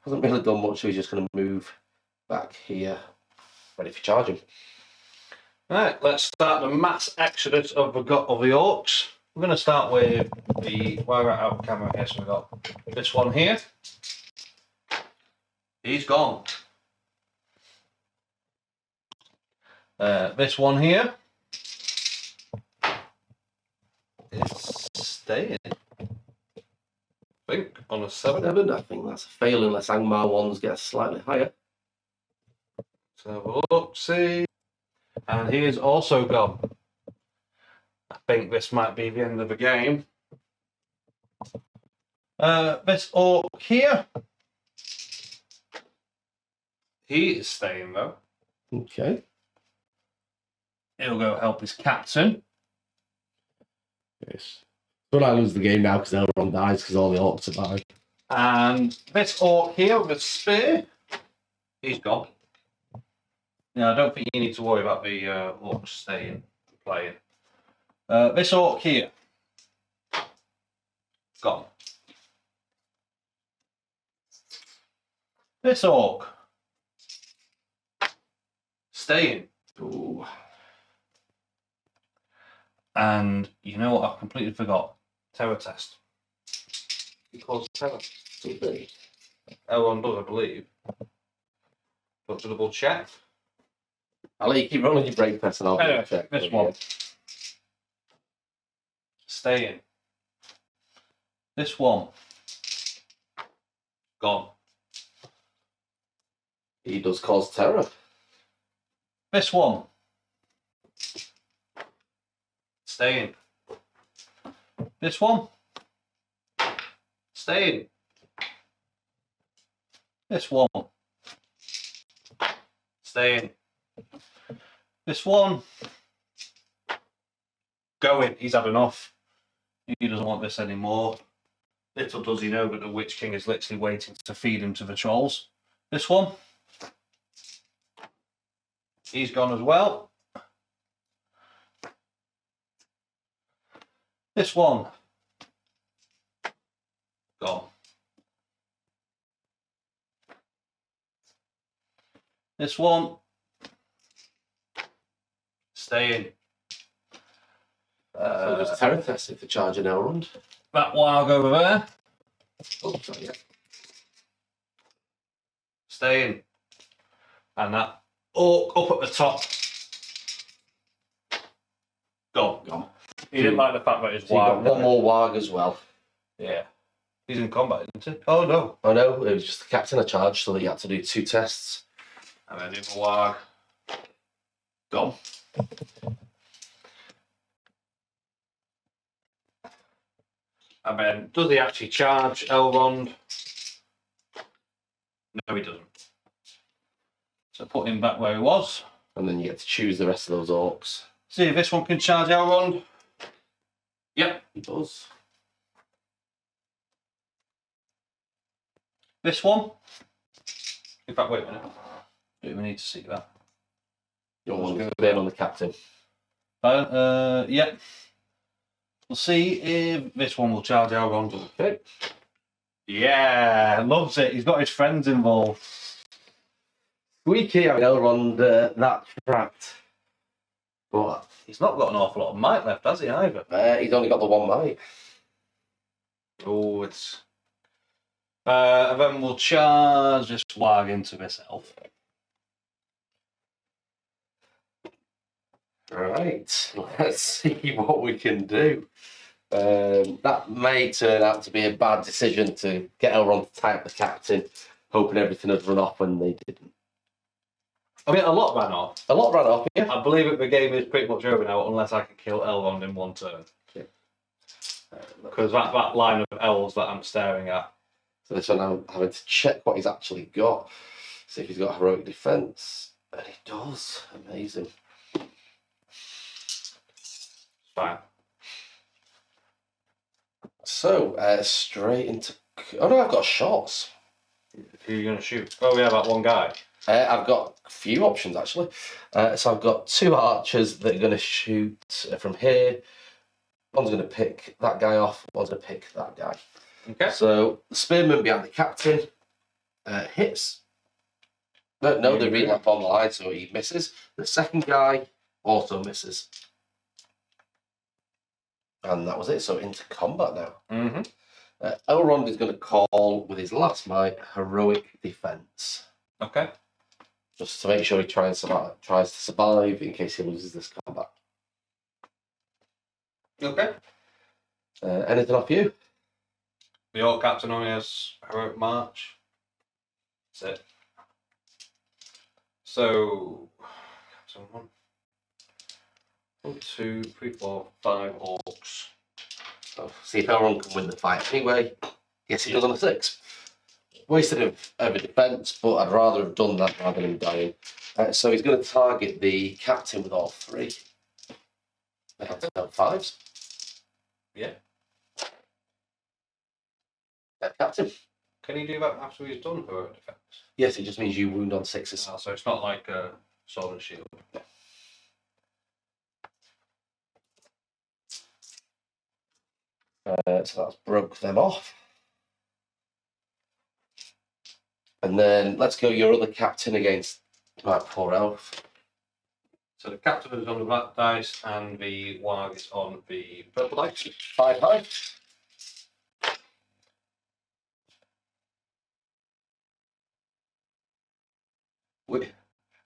hasn't really done much, so he's just going to move back here, ready for charging. Right, let's start the mass exodus of the orcs. We're going to start with the wire out of camera here. So we've got this one here. He's gone. This one here is staying. I think on a 7. I think that's a fail unless Angmar ones get slightly higher. So have a look, see. And he is also gone. I think this might be the end of the game. This orc here. He is staying though. Okay. He'll go help his captain. Yes. But I lose the game now because Elrond dies because all the orcs are dying. And this orc here with a spear, he's gone. Yeah, I don't think you need to worry about the orcs staying and playing. This orc here, gone. This orc, staying. Ooh. And you know what? I've completely forgot. Terror test. He calls terror. Elrond does, I believe. Got to double check. I'll let you keep rolling your break test and I'll Anyway, check. this one. Staying. This one. Gone. He does cause terror. This one. Staying. This one. Staying. This one. Staying. This one. Going. He's had enough. He doesn't want this anymore. Little does he know that the Witch King is literally waiting to feed him to the trolls. This one. He's gone as well. This one. Gone. This one. Staying. So there's a terror test if they're charging Elrond. That warg over there. Oh, sorry, yeah. Staying. And that orc up at the top. Gone. He didn't like the fact that his So you've got warg. one more warg as well. Yeah. He's in combat, isn't he? Oh no. Oh no, it was just the captain I charged, so that you had to do 2 tests. And then the other warg. Gone. And then, does he actually charge Elrond? No, he doesn't. So put him back where he was. And then you get to choose the rest of those orcs. See if this one can charge Elrond. Yep. He does. This one. In fact, wait a minute. Do we need to see that? You want to go on the captain. Yep. We'll see if this one will charge Elrond. Okay. Yeah, loves it. He's got his friends involved. Squeaky having Elrond that trapped. But He's not got an awful lot of might left, has he, either? he's only got the 1 might. Oh, it's... and then we'll charge this warg into this elf. Right, let's see what we can do. That may turn out to be a bad decision to get Elrond to tie up the captain, hoping everything had run off when they didn't. I mean, a lot ran off. A lot ran off, yeah. I believe that the game is pretty much over now, unless I can kill Elrond in 1 turn. Because that line of elves that I'm staring at. So this one I'm having to check what he's actually got. See if he's got heroic defense. And he does. Amazing. Fine. So, straight into... Oh no, I've got shots. Who are you going to shoot? Oh, yeah, that one guy. I've got a few options actually. So I've got 2 archers that are going to shoot from here. One's going to pick that guy off, one's going to pick that guy. Okay. So the spearman behind the captain hits. No, they relap on the line, so he misses. The second guy also misses. And that was it, so into combat now. Mm-hmm. Elrond is going to call with his last might heroic defense. Okay. Just to make sure he tries to survive in case he loses this combat. Okay. Anything off you? The Orc Captain only has heroic march. That's it. So, Captain 1, 2, 3, 4, 5 orcs. So, see if Elrond can win the fight anyway. Yes, he does on a 6. Wasted of a defence, but I'd rather have done that rather than him dying. So he's going to target the captain with all 3. They have to have 5s. Yeah. Captain. Can he do that after he's done heroic defense? Yes, it just means you wound on 6s. Oh, so it's not like a sword and shield. So that's broke them off. And then let's go your other captain against my poor elf. So the captain is on the black dice and the warg is on the purple dice. 5 high.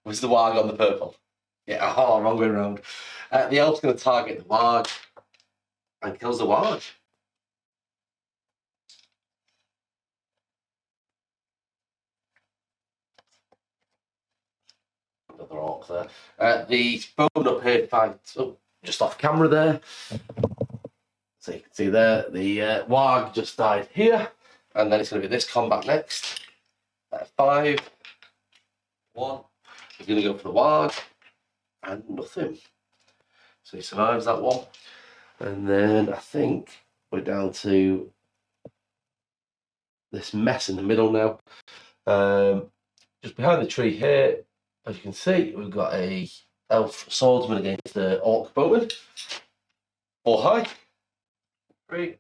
Was the warg on the purple? Yeah, oh, wrong way around. The elf's going to target the warg and kills the warg. Another orc there. The bone up here fight just off camera there. So you can see there, the warg just died here, and then it's going to be this combat next. 5, 1. He's going to go for the warg, and nothing. So he survives that one. And then I think we're down to this mess in the middle now. Just behind the tree here, as you can see, we've got a elf swordsman against the orc bowman. 4 high. 3,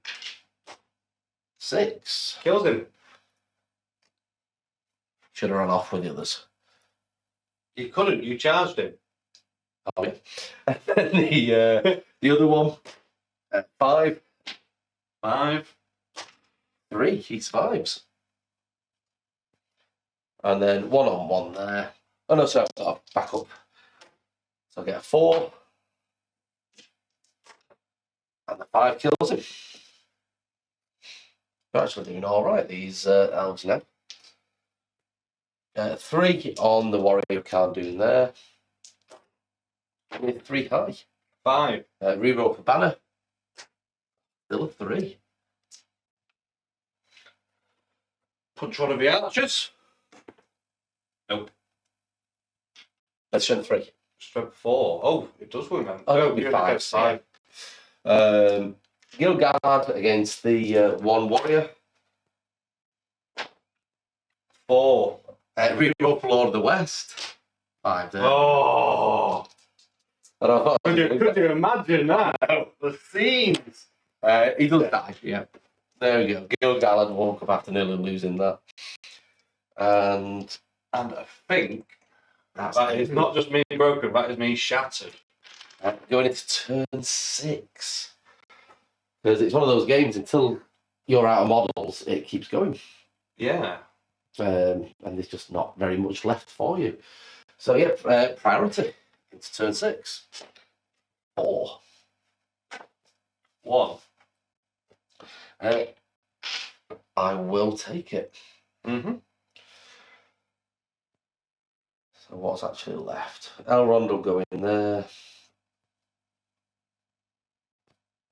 6. Kills him. Should have run off with the others. You couldn't, you charged him. Oh, yeah. And then the other one, 5. 5. 3, he survives. And then 1 on 1 there. Oh no, sorry, I've got to back up. So I get a 4. And the 5 kills him. They're actually doing alright, these elves now. 3 on the warrior of Cardoon there. With 3 high. 5. Reroll for banner. Still a 3. Punch one of the archers. Nope. Let's show 3. Strength 4. Oh, it does win then. Oh, it'll be You're 5. against 5. Gilgard against the 1 warrior. 4. Reroll for Lord of the West. 5 there. Oh! And I thought, Could you imagine that? The scenes! he does die, yeah. There we go. Gilgalad woke up after nearly losing that. And I think that's that is not just me broken, that is me shattered. Going into turn 6. Because it's one of those games, until you're out of models, it keeps going. Yeah. And there's just not very much left for you. So yeah, priority into turn 6. 4. 1. I will take it. Mm-hmm. So what's actually left? Elrond will go in there.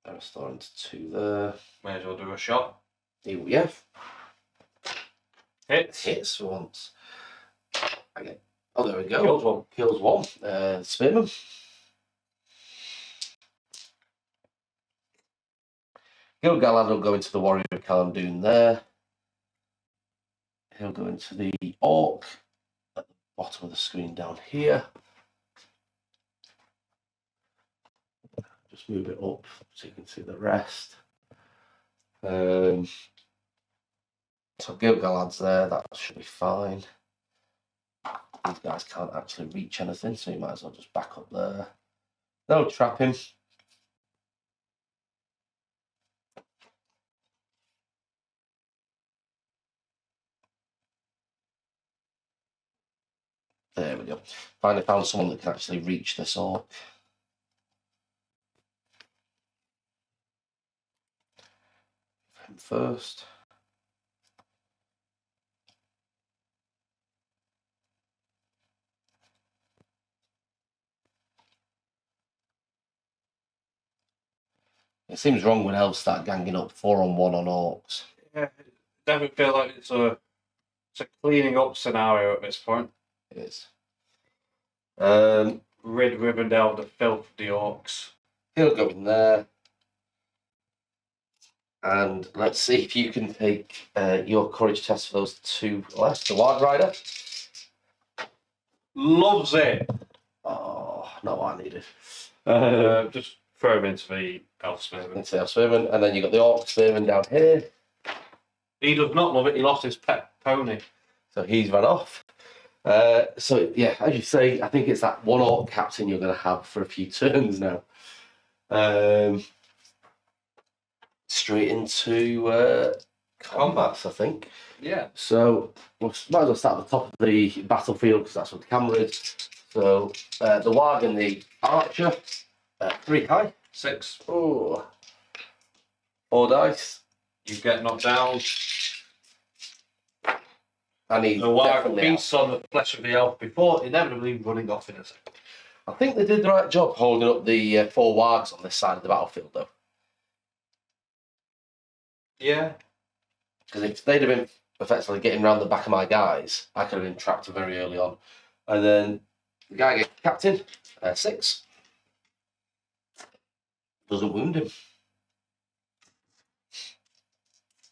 Restoring to 2 there. May as well do a shot. Yeah. Hits. Hits for once. Okay. Oh, there we go. Kills 1. Kills 1. Spearman. Gilgalad will go into the warrior of Cardoon there. He'll go into the orc at the bottom of the screen down here. Just move it up so you can see the rest. So Gil-galad's there, that should be fine. These guys can't actually reach anything, so you might as well just back up there. That'll trap him. There we go. Finally found someone that can actually reach this orc. Him first. It seems wrong when elves start ganging up 4-on-1 on orcs. Yeah, it definitely feel like it's a cleaning up scenario at this point. It is. Rid Rivendell of the filth of the orcs. He'll go in there. And let's see if you can take your courage test for those two left. The Wild Rider. Loves it. Oh, not what I needed. Just throw him into the elf spearman. Into our spearman. And then you've got the orc spearman down here. He does not love it. He lost his pet pony. So he's run off. So yeah, as you say, I think it's that one orc captain you're going to have for a few turns now. Straight into combats, I think. Yeah. So we might as well start at the top of the battlefield because that's what the camera is. So the Warg and the Archer, 3 high. 6. Oh, 4 dice. You get knocked down. And he's The Warg definitely feasts on the flesh of the elf before inevitably running off in a second. I think they did the right job holding up the 4 Wargs on this side of the battlefield, though. Yeah. Because if they'd have been effectively getting around the back of my guys, I could have been trapped very early on. And then the guy gets captain, 6. Doesn't wound him.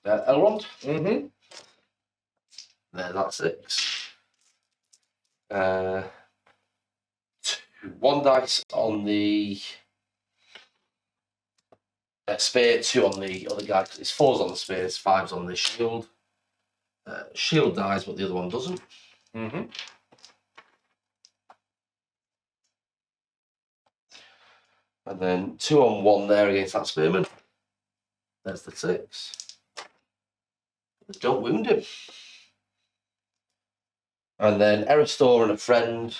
Elrond. Mm-hmm. There, that's 6. 1 dice on the spear, 2 on the other guy, because it's 4s on the spears, 5s on the shield. Shield dies, but the other one doesn't. Mm-hmm. And then 2 on 1 there against that spearman. There's the 6. Don't wound him. And then Eristor and a friend.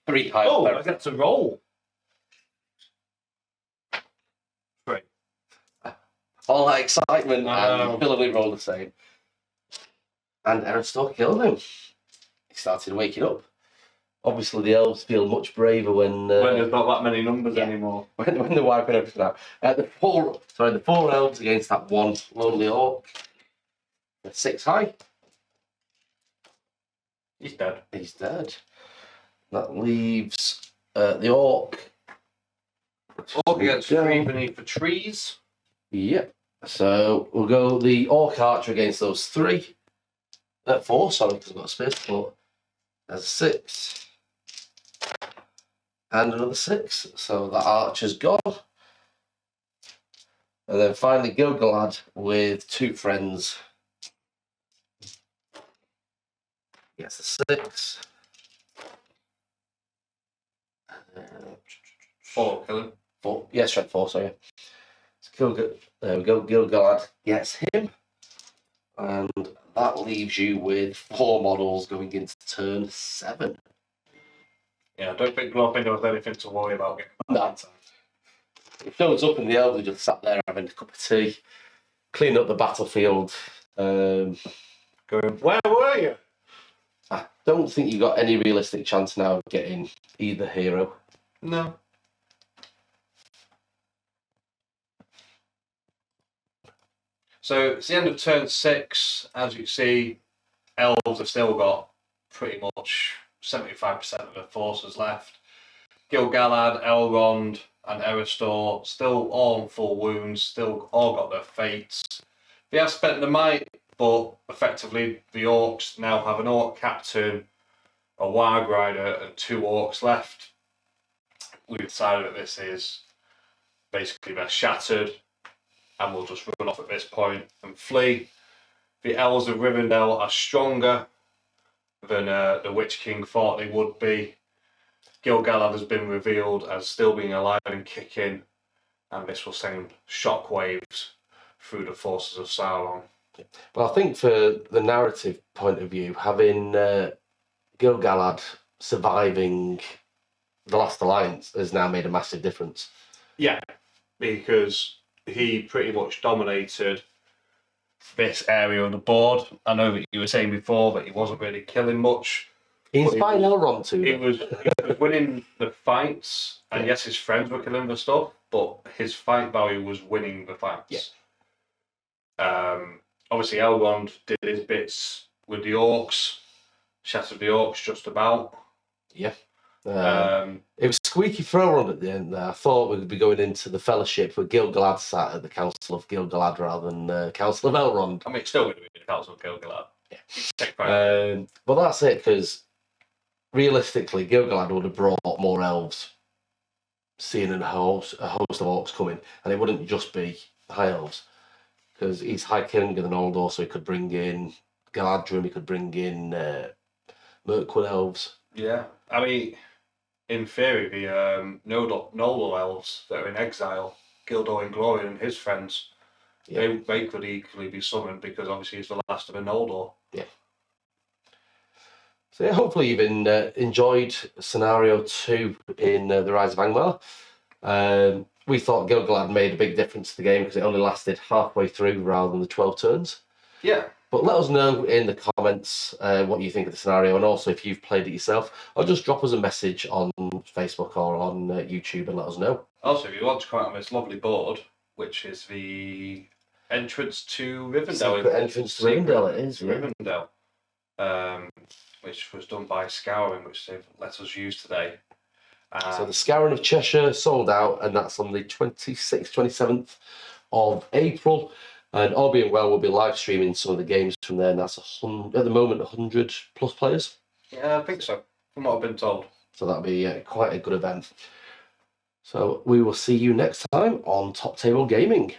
Three high. Oh, I get to roll. 3. All that excitement, Wow. and Philip rolled the same. And Eristor killed him. He started waking up. Obviously, the elves feel much braver when There's not that many numbers anymore. when they're wiping everything out. The 4 elves against that 1 lonely orc. 6 high. He's dead. He's dead. That leaves the orc. Orc gets Yeah. 3 beneath the trees. Yep. So we'll go the orc archer against those 3. 4, sorry, because I've got a space port. There's 6. And another 6. So that archer's gone. And then finally Gil-galad with 2 friends. Gets a 6. 4 kill him. 4. Yeah, strength 4, sorry. So there we go. Gil-galad gets him. And that leaves you with 4 models going into turn 7. Yeah, I don't think Glorfindel has anything to worry about getting No. It shows up and the elves are just sat there having a cup of tea, cleaning up the battlefield. Going, where were you? I don't think you've got any realistic chance now of getting either hero. No. So it's the end of turn 6. As you can see, elves have still got pretty much 75% of their forces left. Gil-galad, Elrond, and Eristor still all on full wounds, still all got their fates. They have spent the might, but effectively the orcs now have an orc captain, a warg rider, and 2 orcs left. We've decided that this is basically they're shattered, and we'll just run off at this point and flee. The Elves of Rivendell are stronger than the Witch King thought they would be. Gil-galad has been revealed as still being alive and kicking, and this will send shockwaves through the forces of Sauron. Well, I think for the narrative point of view, having Gil-galad surviving the Last Alliance has now made a massive difference. Yeah, because he pretty much dominated this area of the board. I know that you were saying before that he wasn't really killing much. He inspired Elrond to. He was winning the fights, and yes, his friends were killing the stuff, but his fight value was winning the fights. Yeah. Obviously, Elrond did his bits with the orcs, shattered the orcs just about. Yeah. It was squeaky for Elrond at the end there. I thought we'd be going into the Fellowship with Gil-galad sat at the Council of Gil-galad rather than the Council of Elrond. I mean, it's still going to be the Council of Gil-galad. Yeah. But that's it, because realistically, Gil-galad would have brought more elves, seeing a host of orcs coming, and it wouldn't just be high elves, because he's High King of the Noldor, so he could bring in Galadrim, he could bring in Mirkwood elves. Yeah, I mean, in theory, the Noldor elves that are in exile, Gildor Inglorious and his friends, they could equally be summoned, because obviously he's the last of the Noldor. Yeah. So yeah, hopefully you've enjoyed Scenario 2 in The Rise of Angmar. We thought Gil-galad made a big difference to the game because it only lasted halfway through rather than the 12 turns. Yeah. But let us know in the comments what you think of the scenario, and also if you've played it yourself, or just drop us a message on Facebook or on YouTube and let us know. Also, if you want to come out on this lovely board, which is the entrance to Rivendell. Secret entrance to Rivendell, it is, yeah. Rivendell, which was done by Scouring, which they've let us use today. So the Scouring of Cheshire sold out, and that's on the 26th, 27th of April. And all being well, we'll be live streaming some of the games from there, and that's at the moment 100 plus players. Yeah, I think so, from what I've been told. So that'll be quite a good event. So we will see you next time on Top Table Gaming.